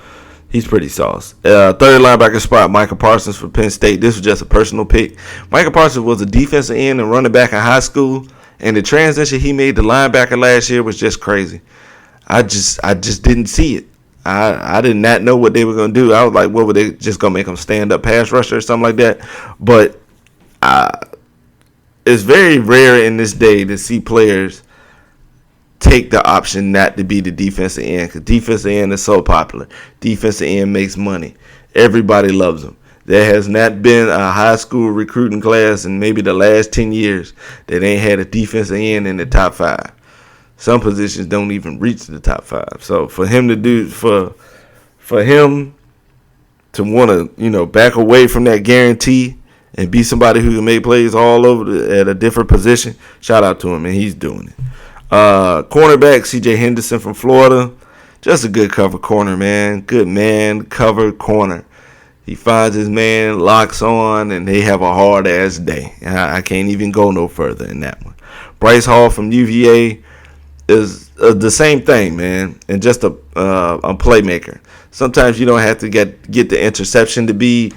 he's pretty sauce. Third linebacker spot, Micah Parsons for Penn State. This was just a personal pick. Micah Parsons was a defensive end and running back in high school, and the transition he made to linebacker last year was just crazy. I just didn't see it. I did not know what they were going to do. I was like, what were they just going to make him stand up pass rusher or something like that? But it's very rare in this day to see players take the option not to be the defensive end, because defensive end is so popular. Defensive end makes money. Everybody loves them. There has not been a high school recruiting class in maybe the last 10 years that ain't had a defensive end in the top 5. Some positions don't even reach the top 5. So for him for him to want to, back away from that guarantee and be somebody who can make plays all over at a different position, shout out to him, and he's doing it. Cornerback, C.J. Henderson from Florida. Just a good cover corner, man. Good man, cover corner. He finds his man, locks on, and they have a hard-ass day. I can't even go no further in that one. Bryce Hall from UVA is the same thing, man, and just a playmaker. Sometimes you don't have to get the interception to be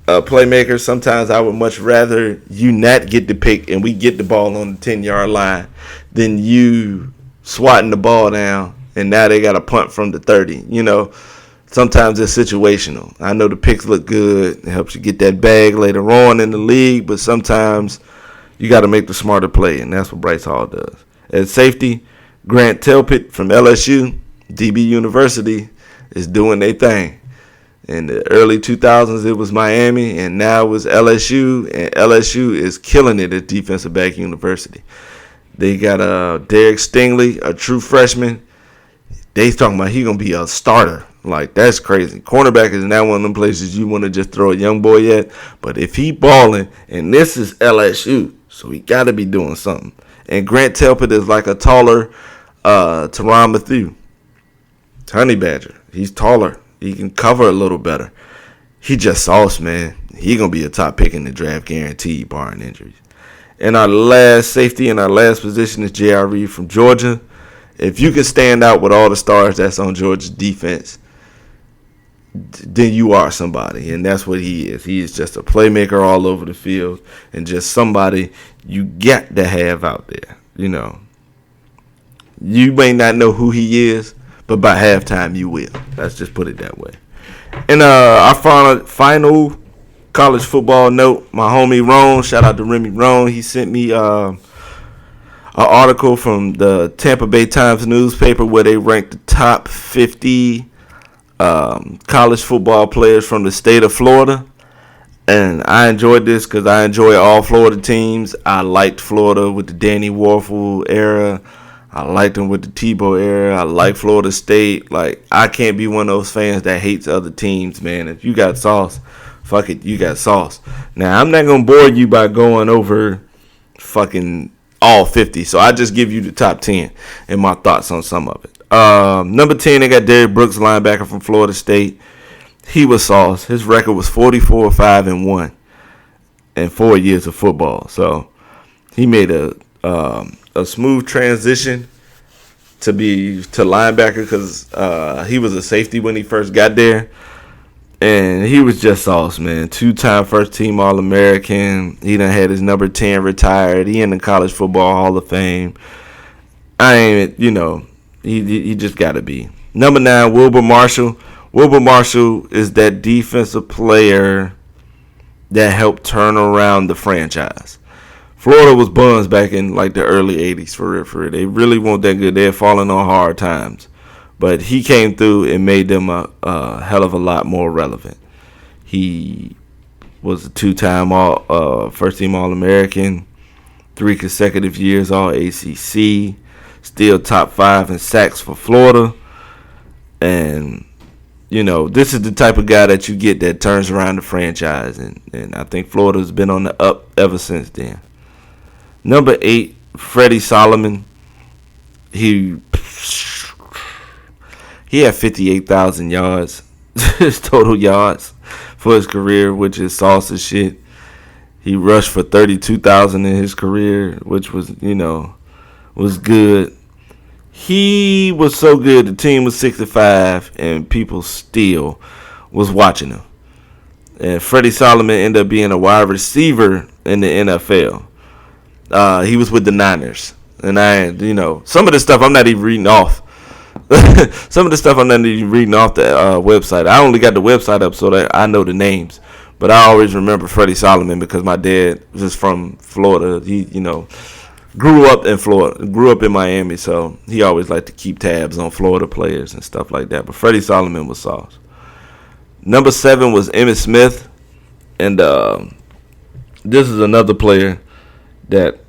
a playmaker. Sometimes I would much rather you not get the pick and we get the ball on the 10-yard line than you swatting the ball down and now they got a punt from the 30. sometimes it's situational. I know the picks look good. It helps you get that bag later on in the league, but sometimes you got to make the smarter play, and that's what Bryce Hall does. At safety, Grant Telpit from LSU, DB University, is doing their thing. In the early 2000s, it was Miami, and now it's LSU, and LSU is killing it at defensive back university. They got Derek Stingley, a true freshman. They talking about he going to be a starter. Like, that's crazy. Cornerback is not one of them places you want to just throw a young boy at. But if he balling, and this is LSU, so he got to be doing something. And Grant Telpit is like a taller Tyrann Mathieu. Honey Badger. He's taller. He can cover a little better. He just sauce, man. He going to be a top pick in the draft, guaranteed, barring injuries. And our last safety in our last position is J.R. Reed from Georgia. If you can stand out with all the stars that's on Georgia's defense, then you are somebody. And that's what he is. He is just a playmaker all over the field and just somebody you got to have out there. You know, you may not know who he is, but by halftime you will. Let's just put it that way. And our final college football note, my homie Ron, shout out to Remy Ron. He sent me an article from the Tampa Bay Times newspaper where they ranked the top 50 college football players from the state of Florida. And I enjoyed this because I enjoy all Florida teams. I liked Florida with the Danny Warfel era. I liked them with the Tebow era. I like Florida State. Like, I can't be one of those fans that hates other teams, man. If you got sauce, fuck it, you got sauce. Now, I'm not going to bore you by going over fucking all 50. So I just give you the top 10 and my thoughts on some of it. Number 10, they got Derrick Brooks, linebacker from Florida State. He was sauce. His record was 44-5-1 in 4 years of football. So he made a smooth transition to linebacker because he was a safety when he first got there. And he was just sauce, man. 2-time first-team All-American. He done had his number 10 retired. He in the College Football Hall of Fame. He just got to be. Number 9, Wilbur Marshall. Wilbur Marshall is that defensive player that helped turn around the franchise. Florida was buns back in like the early 80s, for real. They really weren't that good. They had fallen on hard times. But he came through and made them a hell of a lot more relevant. He was a 2-time first-team All-American, 3 consecutive years All-ACC, still top 5 in sacks for Florida. And, you know, this is the type of guy that you get that turns around the franchise. And I think Florida's been on the up ever since then. Number 8, Freddie Solomon. He had 58,000 yards, his total yards for his career, which is sauce as shit. He rushed for 32,000 in his career, which was, was good. He was so good, the team was 6-5, and people still was watching him. And Freddie Solomon ended up being a wide receiver in the NFL. He was with the Niners. And some of the stuff I'm not even reading off. Some of the stuff I'm not even reading off the website. I only got the website up so that I know the names. But I always remember Freddie Solomon because my dad was from Florida. He, grew up in Florida, grew up in Miami. So he always liked to keep tabs on Florida players and stuff like that. But Freddie Solomon was sauce. Number 7 was Emmitt Smith. And this is another player that,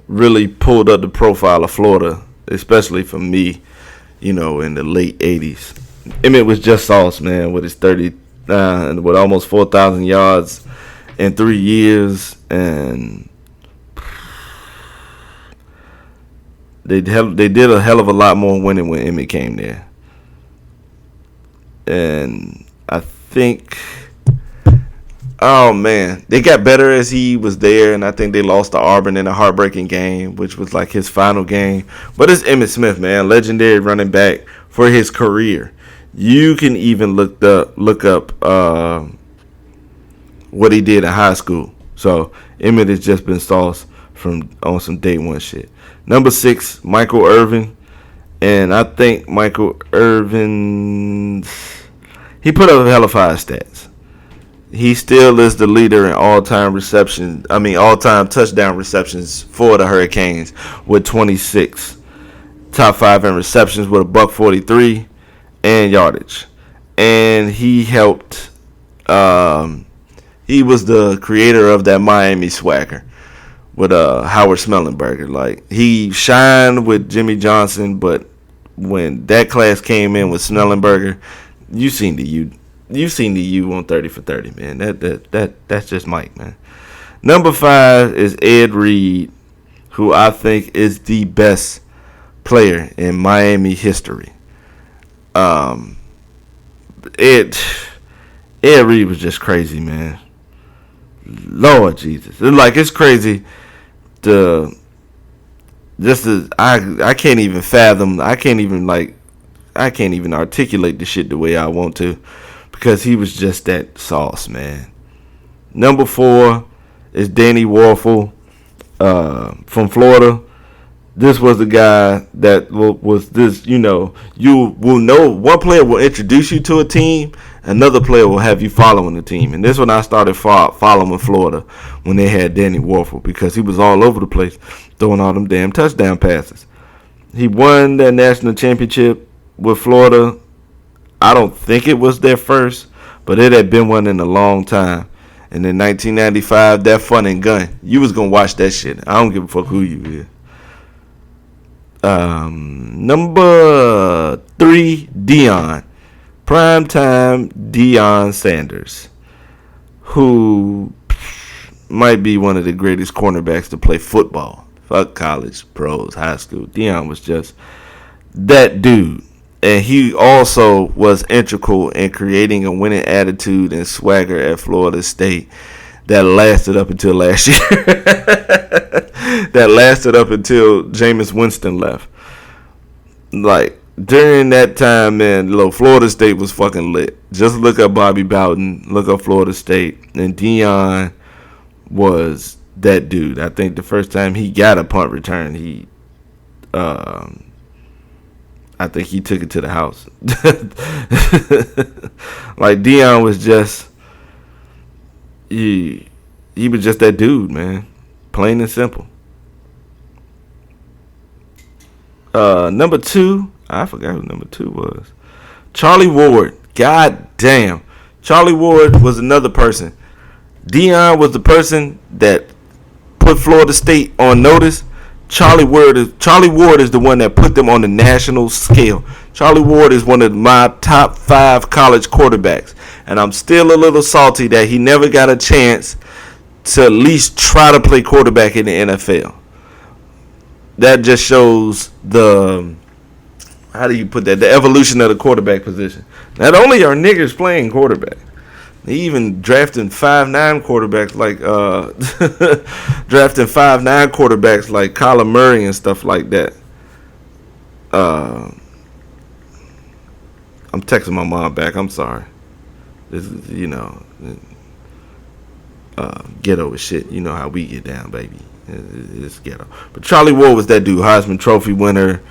really pulled up the profile of Florida, especially for me. In the late 80s. Emmitt was just sauce, man, with his with almost 4,000 yards in 3 years. And they did a hell of a lot more winning when Emmitt came there. And I think, they got better as he was there, and I think they lost to Auburn in a heartbreaking game, which was like his final game. But it's Emmitt Smith, man, legendary running back for his career. You can even look up what he did in high school. So Emmitt has just been sauce on some day one shit. Number 6, Michael Irvin, and I think Michael Irvin's He put up hella fire stats. He still is the leader in all-time touchdown receptions for the Hurricanes with 26. Top 5 in receptions with a $143 and yardage. And he helped. He was the creator of that Miami swagger with Howard Smellenberger. Like, he shined with Jimmy Johnson, but when that class came in with Smellenberger, you seen the U on 30 for 30, man. That's just Mike, man. Number 5 is Ed Reed, who I think is the best player in Miami history. Ed Reed was just crazy, man. Lord Jesus, it's crazy. I can't even fathom. I can't even articulate the shit the way I want to, because he was just that sauce, man. Number 4 is Danny Warfel from Florida. This was the guy that was this, you will know one player will introduce you to a team, another player will have you following the team. And this when I started following Florida, when they had Danny Warfel, because he was all over the place throwing all them damn touchdown passes. He won that national championship with Florida. I don't think it was their first, but it had been one in a long time. And in 1995, that Fun and Gun, you was going to watch that shit. I don't give a fuck who you is. Number 3, Deion. Primetime Deion Sanders, who might be one of the greatest cornerbacks to play football. Fuck college, pros, high school. Deion was just that dude. And he also was integral in creating a winning attitude and swagger at Florida State that lasted up until last year. That lasted up until Jameis Winston left. Like, during that time, man, Florida State was fucking lit. Just look up Bobby Bowden, look up Florida State, and Deion was that dude. I think the first time he got a punt return, I think he took it to the house. Like, Deion was just, he was just that dude, man. Plain and simple. Number 2, I forgot who number 2 was. Charlie Ward. God damn. Charlie Ward was another person. Deion was the person that put Florida State on notice. Charlie Ward is the one that put them on the national scale. Charlie Ward is one of my top 5 college quarterbacks. And I'm still a little salty that he never got a chance to at least try to play quarterback in the NFL. That just shows the evolution of the quarterback position. Not only are niggas playing quarterback, they even drafting 5'9" quarterbacks like Kyler Murray and stuff like that. I'm texting my mom back. I'm sorry. This is, ghetto as shit. You know how we get down, baby. It's ghetto. But Charlie Ward was that dude, Heisman Trophy winner.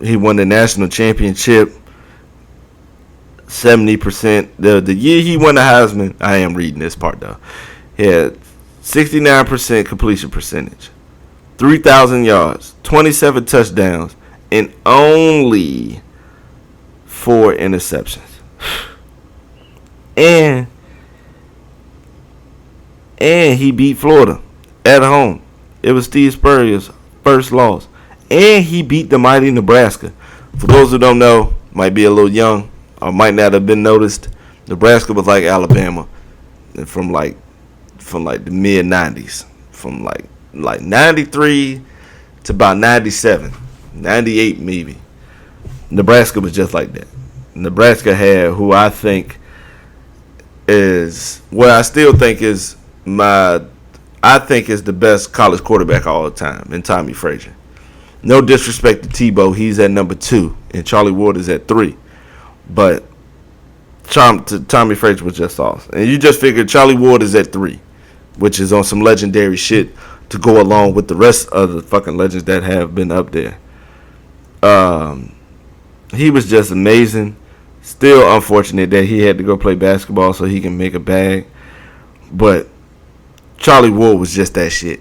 He won the national championship. 70%. The year he won the Heisman, I am reading this part though. He had 69% completion percentage, 3,000 yards, 27 touchdowns, and only 4 interceptions. And he beat Florida at home. It was Steve Spurrier's first loss. And he beat the mighty Nebraska. For those who don't know, might be a little young, or might not have been noticed, Nebraska was like Alabama from the mid 90s. From like 93 to about 97, 98 maybe. Nebraska was just like that. Nebraska had who I think is, well, I still think is the best college quarterback of all time in Tommy Frazier. No disrespect to Tebow, he's at number 2, and Charlie Ward is at 3. But Tommy Frazier was just awesome. And you just figured Charlie Ward is at 3, which is on some legendary shit to go along with the rest of the fucking legends that have been up there. He was just amazing. Still unfortunate that he had to go play basketball so he can make a bag. But Charlie Ward was just that shit.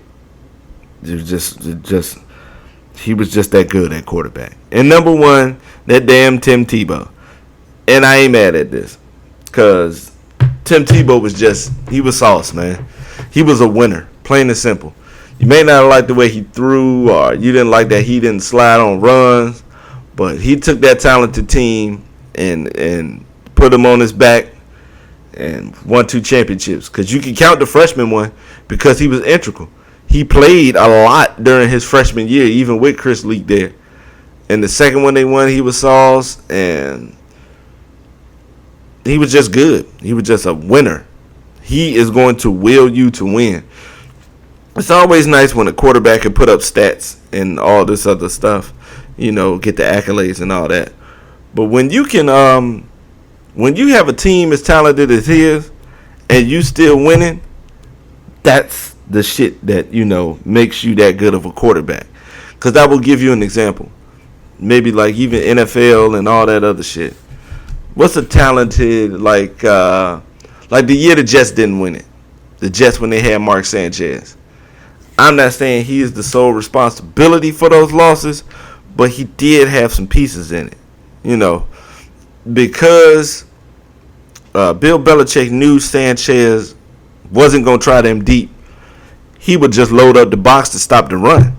It was just he was just that good at quarterback. And number one, that damn Tim Tebow. And I ain't mad at this. Because Tim Tebow he was sauce, man. He was a winner, plain and simple. You may not like the way he threw, or you didn't like that he didn't slide on runs, but he took that talented team and put them on his back and won 2 championships. Because you can count the freshman one because he was integral. He played a lot during his freshman year, even with Chris Leak there. And the second one they won, he was sauce, and he was just good. He was just a winner. He is going to will you to win. It's always nice when a quarterback can put up stats and all this other stuff, get the accolades and all that. But when you can, when you have a team as talented as his and you still winning, that's the shit that, makes you that good of a quarterback. Because I will give you an example. Maybe like even NFL and all that other shit. What's a talented, like the year the Jets didn't win it. The Jets when they had Mark Sanchez. I'm not saying he is the sole responsibility for those losses, but he did have some pieces in it. Because Bill Belichick knew Sanchez wasn't going to try them deep. He would just load up the box to stop the run.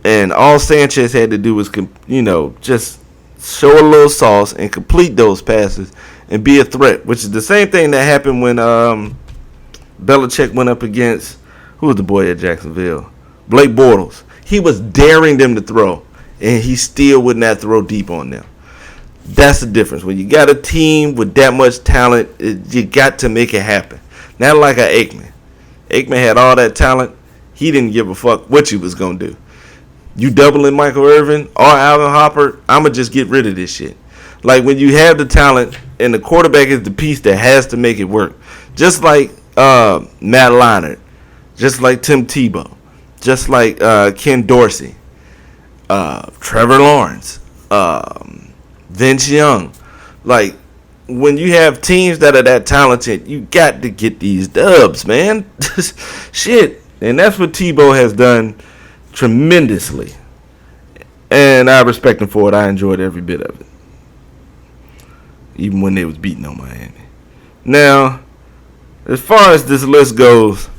And all Sanchez had to do was, just show a little sauce and complete those passes and be a threat, which is the same thing that happened when Belichick went up against, who was the boy at Jacksonville? Blake Bortles. He was daring them to throw, and he still would not throw deep on them. That's the difference. When you got a team with that much talent, you got to make it happen. Not like a Aikman. Aikman had all that talent. He didn't give a fuck what you was going to do. You doubling Michael Irvin or Alvin Hopper, I'm going to just get rid of this shit. Like when you have the talent and the quarterback is the piece that has to make it work. Just like Matt Leinart. Just like Tim Tebow. Just like Ken Dorsey. Trevor Lawrence. Vince Young. Like, when you have teams that are that talented, you got to get these dubs, man. Shit. And that's what Tebow has done tremendously. And I respect him for it. I enjoyed every bit of it. Even when they was beating on Miami. Now, as far as this list goes,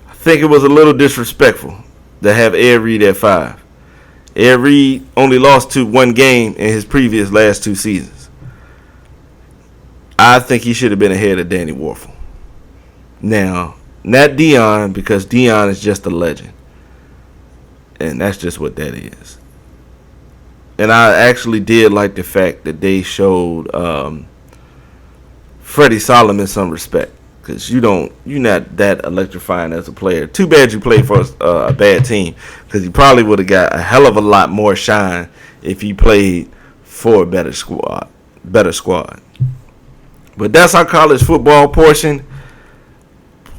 I think it was a little disrespectful to have Ed Reed at 5. Ed Reed only lost to 1 game in his previous last 2 seasons. I think he should have been ahead of Danny Warfel. Now, not Deion, because Deion is just a legend. And that's just what that is. And I actually did like the fact that they showed Freddie Solomon some respect. Because you're not that electrifying as a player. Too bad you played for a bad team. Because you probably would have got a hell of a lot more shine if you played for a better squad. But that's our college football portion.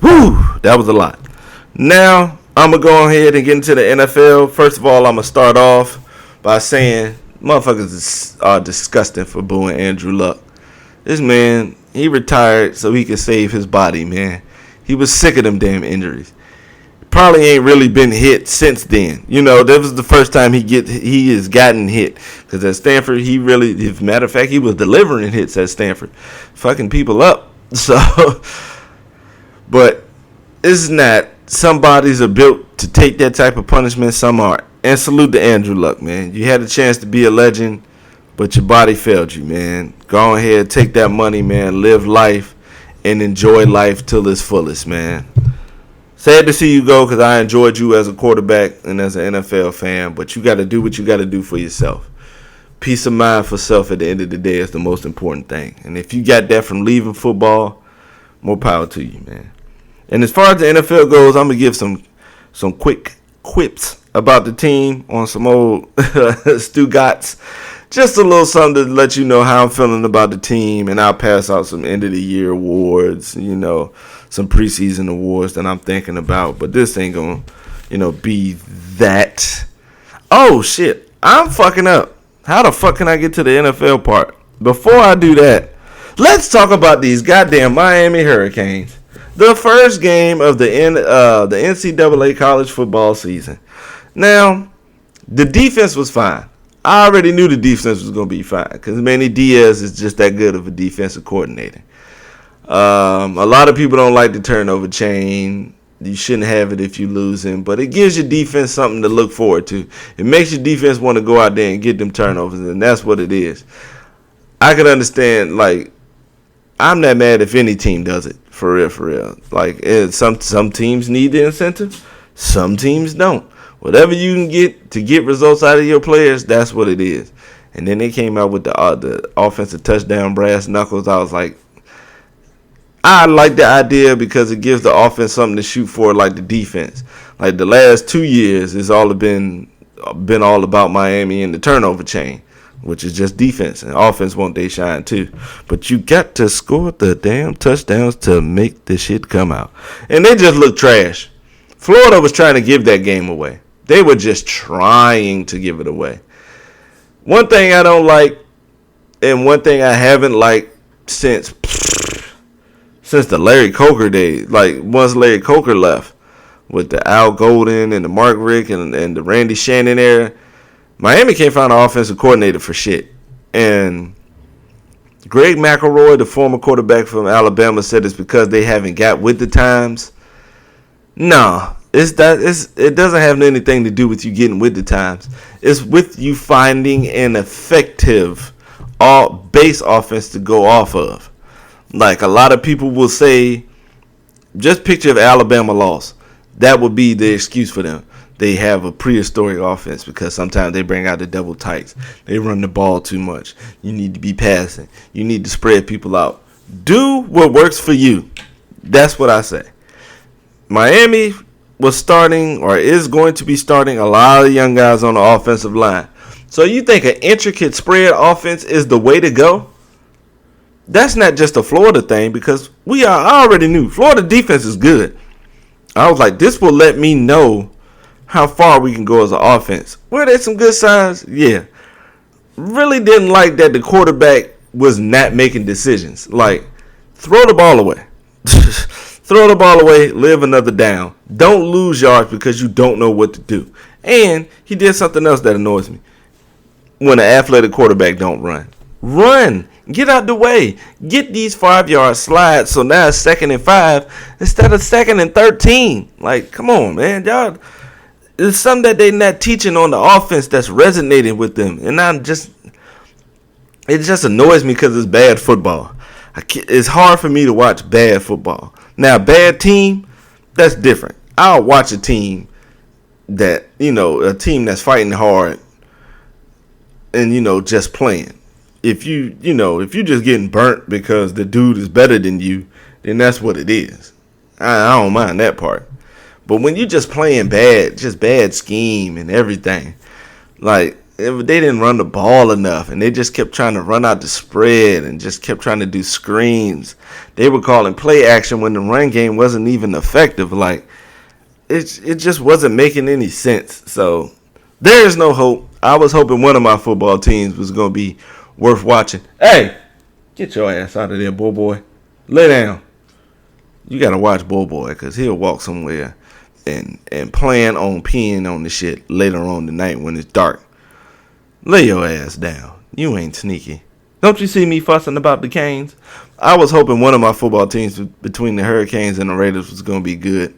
Whew, that was a lot. Now, I'm going to go ahead and get into the NFL. First of all, I'm going to start off by saying motherfuckers are disgusting for booing Andrew Luck. This man, he retired so he could save his body, man. He was sick of them damn injuries. Probably ain't really been hit since then. That was the first time he has gotten hit. Because at Stanford, as a matter of fact, he was delivering hits at Stanford. Fucking people up. So, but it's not. Some bodies are built to take that type of punishment. Some aren't. And salute to Andrew Luck, man. You had a chance to be a legend, but your body failed you, man. Go ahead, take that money, man. Live life and enjoy life till its fullest, man. Sad to see you go because I enjoyed you as a quarterback and as an NFL fan, but you got to do what you got to do for yourself. Peace of mind for self at the end of the day is the most important thing. And if you got that from leaving football, more power to you, man. And as far as the NFL goes, I'm going to give some quick quips about the team on some old Stugotz. Just a little something to let you know how I'm feeling about the team, and I'll pass out some end of the year awards, some preseason awards that I'm thinking about. But this ain't gonna, be that. Oh shit, I'm fucking up. How the fuck can I get to the NFL part? Before I do that, let's talk about these goddamn Miami Hurricanes. The first game of the NCAA college football season. Now, the defense was fine. I already knew the defense was going to be fine because Manny Diaz is just that good of a defensive coordinator. A lot of people don't like the turnover chain. You shouldn't have it if you losing, but it gives your defense something to look forward to. It makes your defense want to go out there and get them turnovers, and that's what it is. I can understand, like, I'm not mad if any team does it, for real. Like, some teams need the incentive, some teams don't. Whatever you can get to get results out of your players, that's what it is. And then they came out with the offensive touchdown brass knuckles. I was like, I like the idea because it gives the offense something to shoot for, like the defense. Like the last 2 years, it's all been all about Miami and the turnover chain, which is just defense. And offense won't they shine too. But you got to score the damn touchdowns to make the shit come out. And they just look trash. Florida was trying to give that game away. They were just trying to give it away. One thing I don't like, and one thing I haven't liked since the Larry Coker days, like once Larry Coker left, with the Al Golden and the Mark Rick and the Randy Shannon era, Miami can't find an offensive coordinator for shit. And Greg McElroy, the former quarterback from Alabama, said it's because they haven't got with the times. No, it doesn't have anything to do with you getting with the times. It's with you finding an effective base offense to go off of. Like a lot of people will say, just picture if Alabama lost. That would be the excuse for them. They have a prehistoric offense because sometimes they bring out the double tights. They run the ball too much. You need to be passing. You need to spread people out. Do what works for you. That's what I say. Miami was starting or is going to be starting a lot of young guys on the offensive line. So you think an intricate spread offense is the way to go? That's not just a Florida thing because I already knew Florida defense is good. I was like, this will let me know how far we can go as an offense. Were there some good signs? Yeah. Really didn't like that the quarterback was not making decisions. Like, throw the ball away. Throw the ball away, live another down. Don't lose yards because you don't know what to do. And he did something else that annoys me. When an athletic quarterback don't run. Run. Get out the way. Get these 5-yard slides so now it's 2nd and 5 instead of 2nd and 13. Like, come on, man. Y'all, it's something that they're not teaching on the offense that's resonating with them. And it just annoys me because it's bad football. It's hard for me to watch bad football. Now, bad team, that's different. I'll watch a team that, a team that's fighting hard and, just playing. If you're just getting burnt because the dude is better than you, then that's what it is. I don't mind that part. But when you just playing bad, just bad scheme and everything, like, if they didn't run the ball enough and they just kept trying to run out the spread and just kept trying to do screens. They were calling play action when the run game wasn't even effective. Like, it just wasn't making any sense. So there is no hope. I was hoping one of my football teams was going to be worth watching. Hey, get your ass out of there, boy. Lay down. You got to watch boy because he'll walk somewhere and plan on peeing on the shit later on tonight when it's dark. Lay your ass down. You ain't sneaky. Don't you see me fussing about the Canes? I was hoping one of my football teams between the Hurricanes and the Raiders was going to be good.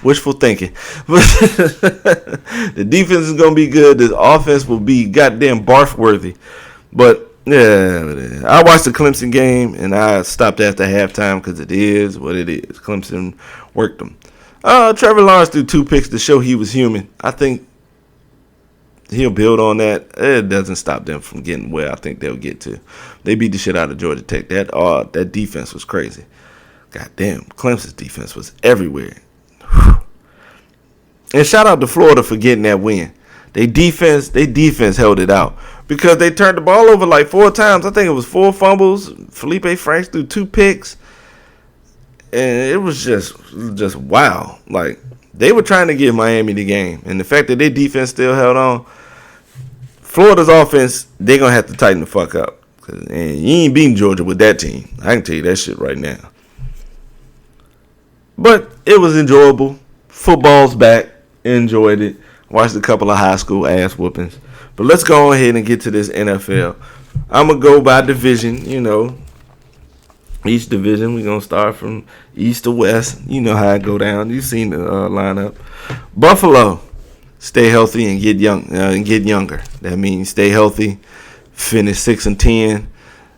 Wishful thinking. The defense is going to be good. The offense will be goddamn barf-worthy. But, yeah, I watched the Clemson game, and I stopped after halftime because it is what it is. Clemson worked them. Trevor Lawrence threw 2 picks to show he was human. I think he'll build on that. It doesn't stop them from getting where I think they'll get to. They beat the shit out of Georgia Tech. That defense was crazy. Goddamn, Clemson's defense was everywhere. Whew. And shout out to Florida for getting that win. They defense held it out because they turned the ball over like 4 times. I think it was 4 fumbles. Felipe Franks threw 2 picks, and it was just wow. Like, they were trying to give Miami the game, and the fact that their defense still held on. Florida's offense, they're going to have to tighten the fuck up. And you ain't beating Georgia with that team. I can tell you that shit right now. But it was enjoyable. Football's back. Enjoyed it. Watched a couple of high school ass whoopings. But let's go ahead and get to this NFL. I'm going to go by division, Each division, we're going to start from east to west. You know how it go down. You've seen the lineup. Buffalo, stay healthy and get younger. That means stay healthy, finish 6-10,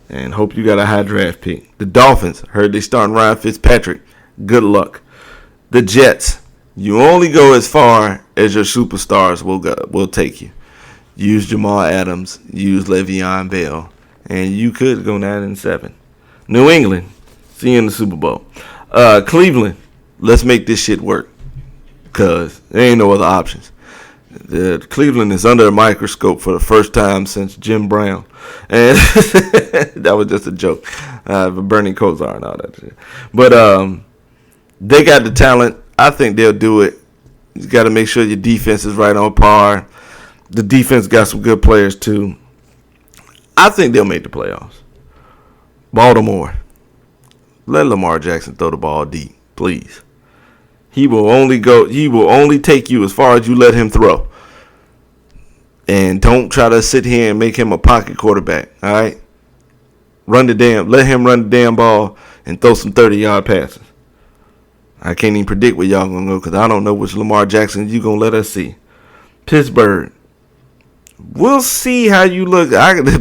and hope you got a high draft pick. The Dolphins, heard they starting Ryan Fitzpatrick. Good luck. The Jets, you only go as far as your superstars will take you. Use Jamal Adams, use Le'Veon Bell, and you could go 9-7. New England, see you in the Super Bowl. Cleveland, let's make this shit work, because there ain't no other options. Cleveland is under a microscope for the first time since Jim Brown. And that was just a joke. Bernie Kosar and all that shit. But they got the talent. I think they'll do it. You got to make sure your defense is right on par. The defense got some good players, too. I think they'll make the playoffs. Baltimore, let Lamar Jackson throw the ball deep, please. He will only take you as far as you let him throw. And don't try to sit here and make him a pocket quarterback, all right? Let him run the damn ball and throw some 30-yard passes. I can't even predict where y'all going to go because I don't know which Lamar Jackson you going to let us see. Pittsburgh, we'll see how you look.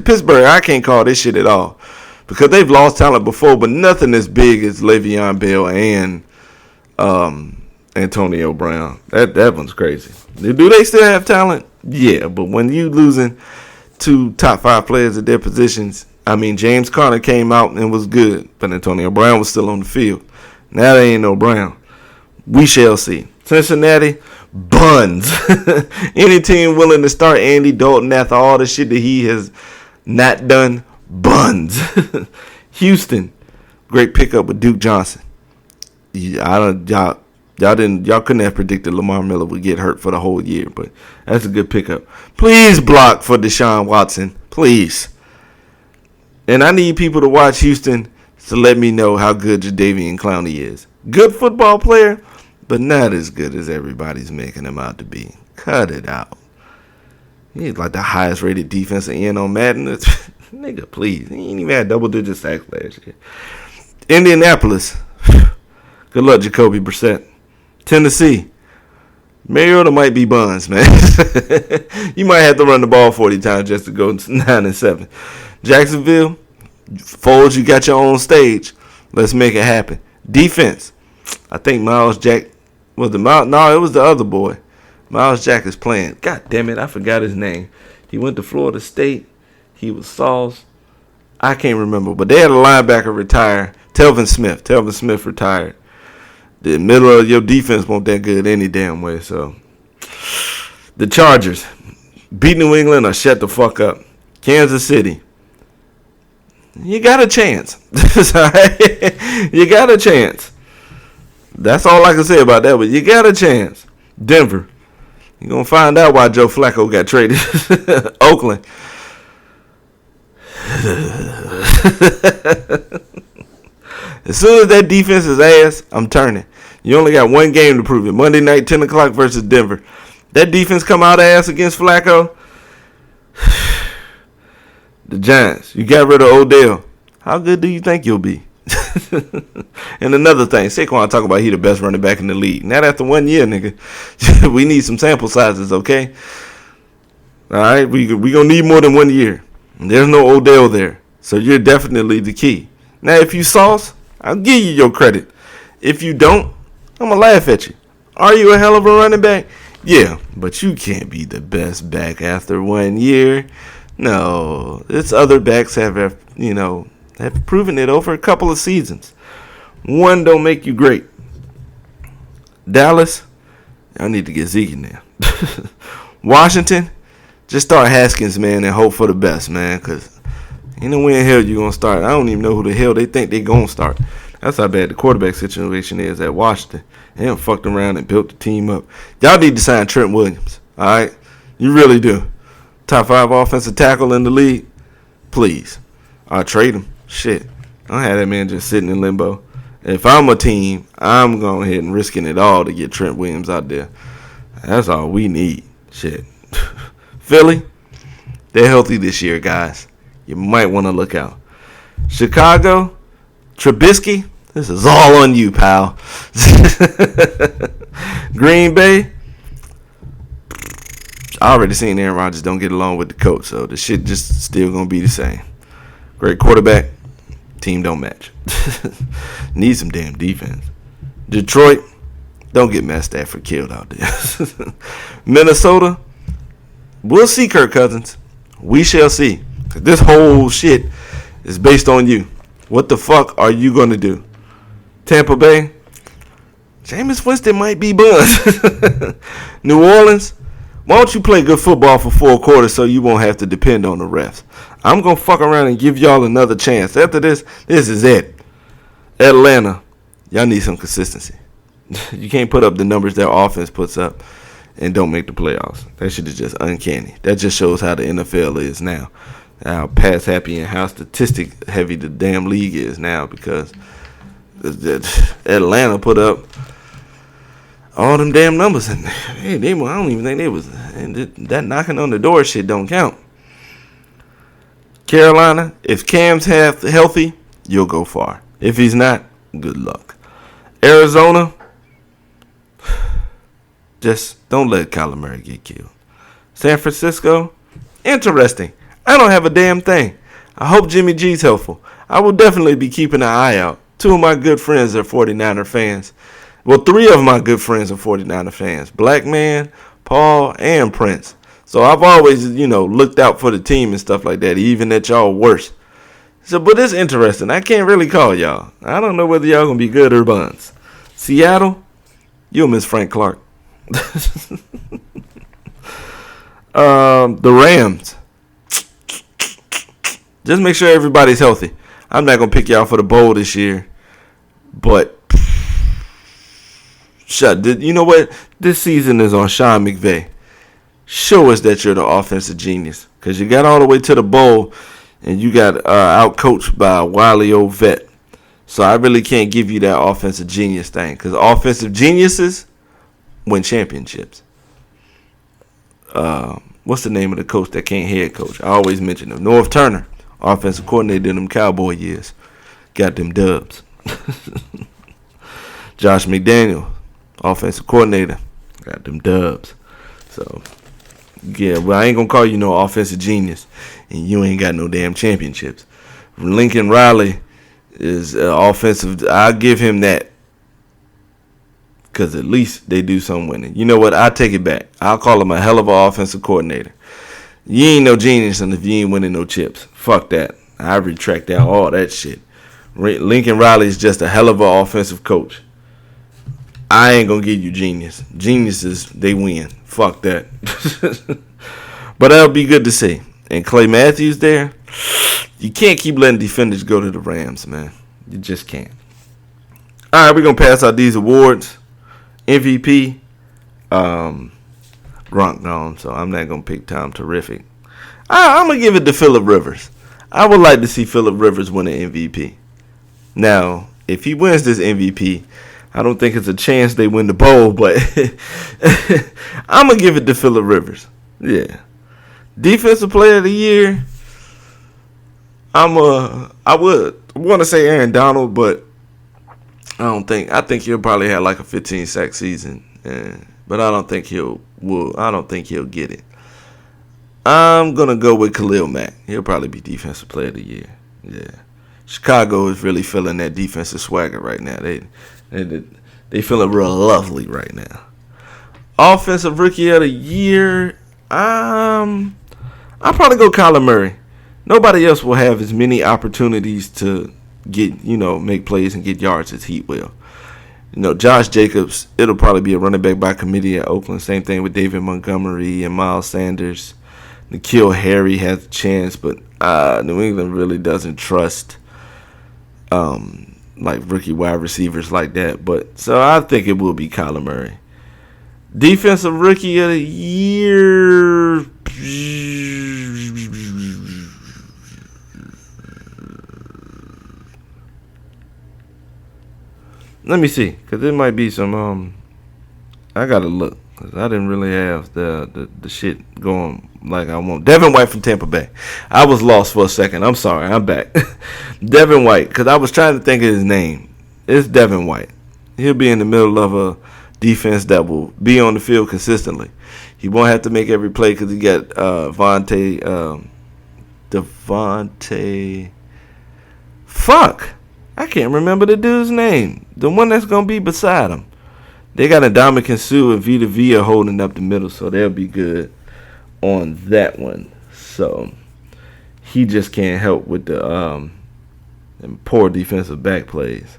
Pittsburgh, I can't call this shit at all because they've lost talent before, but nothing as big as Le'Veon Bell and Antonio Brown. That one's crazy. Do they still have talent? Yeah, but when you losing 2 top 5 players at their positions, I mean, James Conner came out and was good, but Antonio Brown was still on the field. Now there ain't no Brown. We shall see. Cincinnati, buns. Any team willing to start Andy Dalton after all the shit that he has not done, buns. Houston, great pickup with Duke Johnson. Y'all couldn't have predicted Lamar Miller would get hurt for the whole year, but that's a good pickup. Please block for Deshaun Watson, please. And I need people to watch Houston to let me know how good Jadeveon Clowney is. Good football player, but not as good as everybody's making him out to be. Cut it out. He's like the highest rated defensive end on Madden. Nigga, please. He ain't even had double-digit sacks last year. Indianapolis. Good luck, Jacoby Brissett. Tennessee. Mariota might be buns, man. You might have to run the ball 40 times just to go 9-7. Jacksonville. Foles, you got your own stage. Let's make it happen. Defense. I think Miles Jack was no, it was the other boy. Miles Jack is playing. God damn it, I forgot his name. He went to Florida State. He was Sauce. I can't remember, but they had a linebacker retire. Telvin Smith retired. The middle of your defense won't that good any damn way. So the Chargers beat New England or shut the fuck up. Kansas City. You got a chance. You got a chance. That's all I can say about that, but you got a chance. Denver. You're going to find out why Joe Flacco got traded. Oakland. As soon as that defense is ass, I'm turning. You only got one game to prove it. Monday night, 10 o'clock versus Denver. That defense come out ass against Flacco. The Giants, you got rid of Odell. How good do you think you'll be? And another thing, Saquon talk about he the best running back in the league. Not after 1 year, nigga. We need some sample sizes, okay? All right, we gonna need more than 1 year. There's no Odell there, so you're definitely the key. Now, if you sauce, I'll give you your credit. If you don't, I'm gonna laugh at you. Are you a hell of a running back? Yeah, but you can't be the best back after 1 year. No, it's other backs have proven it over a couple of seasons. One don't make you great. Dallas, I need to get Zeke in there. Washington, just start Haskins, man, and hope for the best, man, because ain't no way in hell you're going to start. I don't even know who the hell they think they're going to start. That's how bad the quarterback situation is at Washington. They done fucked around and built the team up. Y'all need to sign Trent Williams, all right? You really do. Top 5 offensive tackle in the league. Please. I'll trade him. Shit. I don't have that man just sitting in limbo. If I'm a team, I'm going ahead and risking it all to get Trent Williams out there. That's all we need. Shit. Philly, they're healthy this year, guys. You might want to look out. Chicago, Trubisky, this is all on you, pal. Green Bay, I already seen Aaron Rodgers don't get along with the coach, so the shit just still going to be the same. Great quarterback, team don't match. Need some damn defense. Detroit, don't get Matt Stafford killed out there. Minnesota, we'll see Kirk Cousins. We shall see. This whole shit is based on you. What the fuck are you going to do? Tampa Bay, Jameis Winston might be buzzed. New Orleans, why don't you play good football for 4 quarters so you won't have to depend on the refs? I'm going to fuck around and give y'all another chance. After this is it. Atlanta, y'all need some consistency. You can't put up the numbers their offense puts up and don't make the playoffs. That shit is just uncanny. That just shows how the NFL is now. How pass happy and how statistic heavy the damn league is now, because Atlanta put up all them damn numbers, and I don't even think they was, and that knocking on the door shit don't count. Carolina, if Cam's healthy, you'll go far. If he's not, good luck. Arizona, just don't let Kyler Murray get killed. San Francisco, interesting. I don't have a damn thing. I hope Jimmy G's helpful. I will definitely be keeping an eye out. 2 of my good friends are 49er fans. Well, 3 of my good friends are 49er fans. Black Man, Paul, and Prince. So I've always, looked out for the team and stuff like that, even at y'all worst. So, but it's interesting. I can't really call y'all. I don't know whether y'all going to be good or buns. Seattle, you'll miss Frank Clark. The Rams. Just make sure everybody's healthy. I'm not going to pick y'all for the bowl this year. But, you know what? This season is on Sean McVay. Show us that you're the offensive genius. Because you got all the way to the bowl and you got out-coached by a wily old vet. So I really can't give you that offensive genius thing. Because offensive geniuses win championships. What's the name of the coach that can't head coach? I always mention him. North Turner, offensive coordinator in them Cowboy years. Got them dubs. Josh McDaniel, offensive coordinator. Got them dubs. So, yeah, well, I ain't going to call you no offensive genius, and you ain't got no damn championships. Lincoln Riley is offensive. I'll give him that. Because at least they do some winning. You know what? I'll take it back. I'll call him a hell of an offensive coordinator. You ain't no genius if you ain't winning no chips. Fuck that. I retract out all that shit. Lincoln Riley is just a hell of an offensive coach. I ain't going to give you genius. Geniuses, they win. Fuck that. But that'll be good to see. And Clay Matthews there, you can't keep letting defenders go to the Rams, man. You just can't. All right, we're going to pass out these awards. MVP, Gronk gone, so I'm not going to pick Tom Terrific. I'm going to give it to Phillip Rivers. I would like to see Phillip Rivers win an MVP. Now, if he wins this MVP, I don't think it's a chance they win the bowl, but I'm going to give it to Phillip Rivers. Yeah. Defensive player of the year, I would want to say Aaron Donald, but I think he'll probably have like a 15-sack season, but I don't think he'll get it. I'm gonna go with Khalil Mack. He'll probably be defensive player of the year. Yeah, Chicago is really feeling that defensive swagger right now. They feeling real lovely right now. Offensive rookie of the year, I'll probably go Kyler Murray. Nobody else will have as many opportunities to get, make plays and get yards as he will. Josh Jacobs, it'll probably be a running back by committee at Oakland. Same thing with David Montgomery and Miles Sanders. N'Keal Harry has a chance, but New England really doesn't trust like rookie wide receivers like that. But so I think it will be Kyler Murray. Defensive rookie of the year, Let me see, because it might be some. I gotta look, because I didn't really have the shit going like I want. Devin White from Tampa Bay. I was lost for a second. I'm sorry. I'm back. Devin White, because I was trying to think of his name. It's Devin White. He'll be in the middle of a defense that will be on the field consistently. He won't have to make every play because he got Devontae. Fuck. I can't remember the dude's name. The one that's going to be beside him. They got Ndamukong Suh and Vita Vea holding up the middle, so they'll be good on that one. So he just can't help with the poor defensive back plays.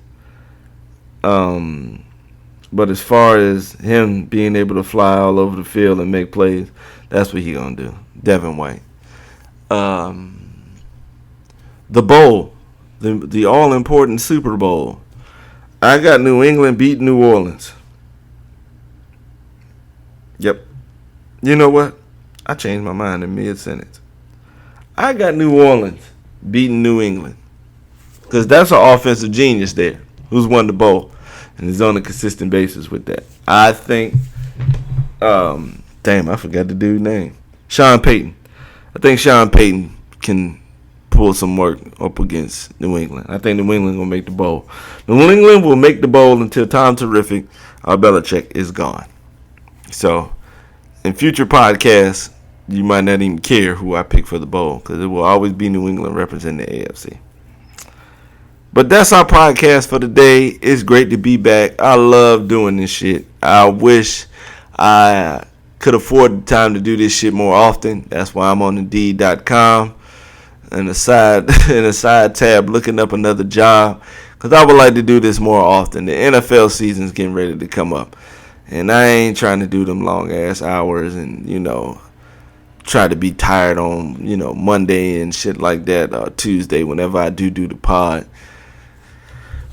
But as far as him being able to fly all over the field and make plays, that's what he gonna do. Devin White. The bowl, the all-important Super Bowl. I got New England beating New Orleans. Yep. You know what? I changed my mind in mid-sentence. I got New Orleans beating New England. Because that's an offensive genius there who's won the bowl and is on a consistent basis with that. I think, damn, I forgot the dude's name. Sean Payton. I think Sean Payton can pull some work up against New England. I think New England will make the bowl. New England will make the bowl until Tom Terrific, Belichick, is gone. So, in future podcasts, you might not even care who I pick for the bowl because it will always be New England representing the AFC. But that's our podcast for today. It's great to be back. I love doing this shit. I wish I could afford the time to do this shit more often. That's why I'm on Indeed.com and a side tab looking up another job because I would like to do this more often. The NFL season's getting ready to come up. And I ain't trying to do them long ass hours and, try to be tired on, Monday and shit like that, or Tuesday whenever I do the pod.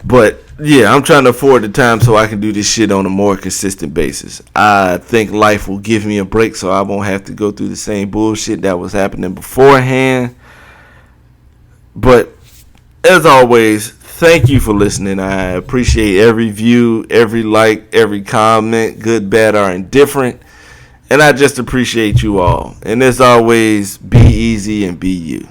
But, yeah, I'm trying to afford the time so I can do this shit on a more consistent basis. I think life will give me a break so I won't have to go through the same bullshit that was happening beforehand. But, as always, thank you for listening. I appreciate every view, every like, every comment, good, bad, or indifferent. And I just appreciate you all. And as always, be easy and be you.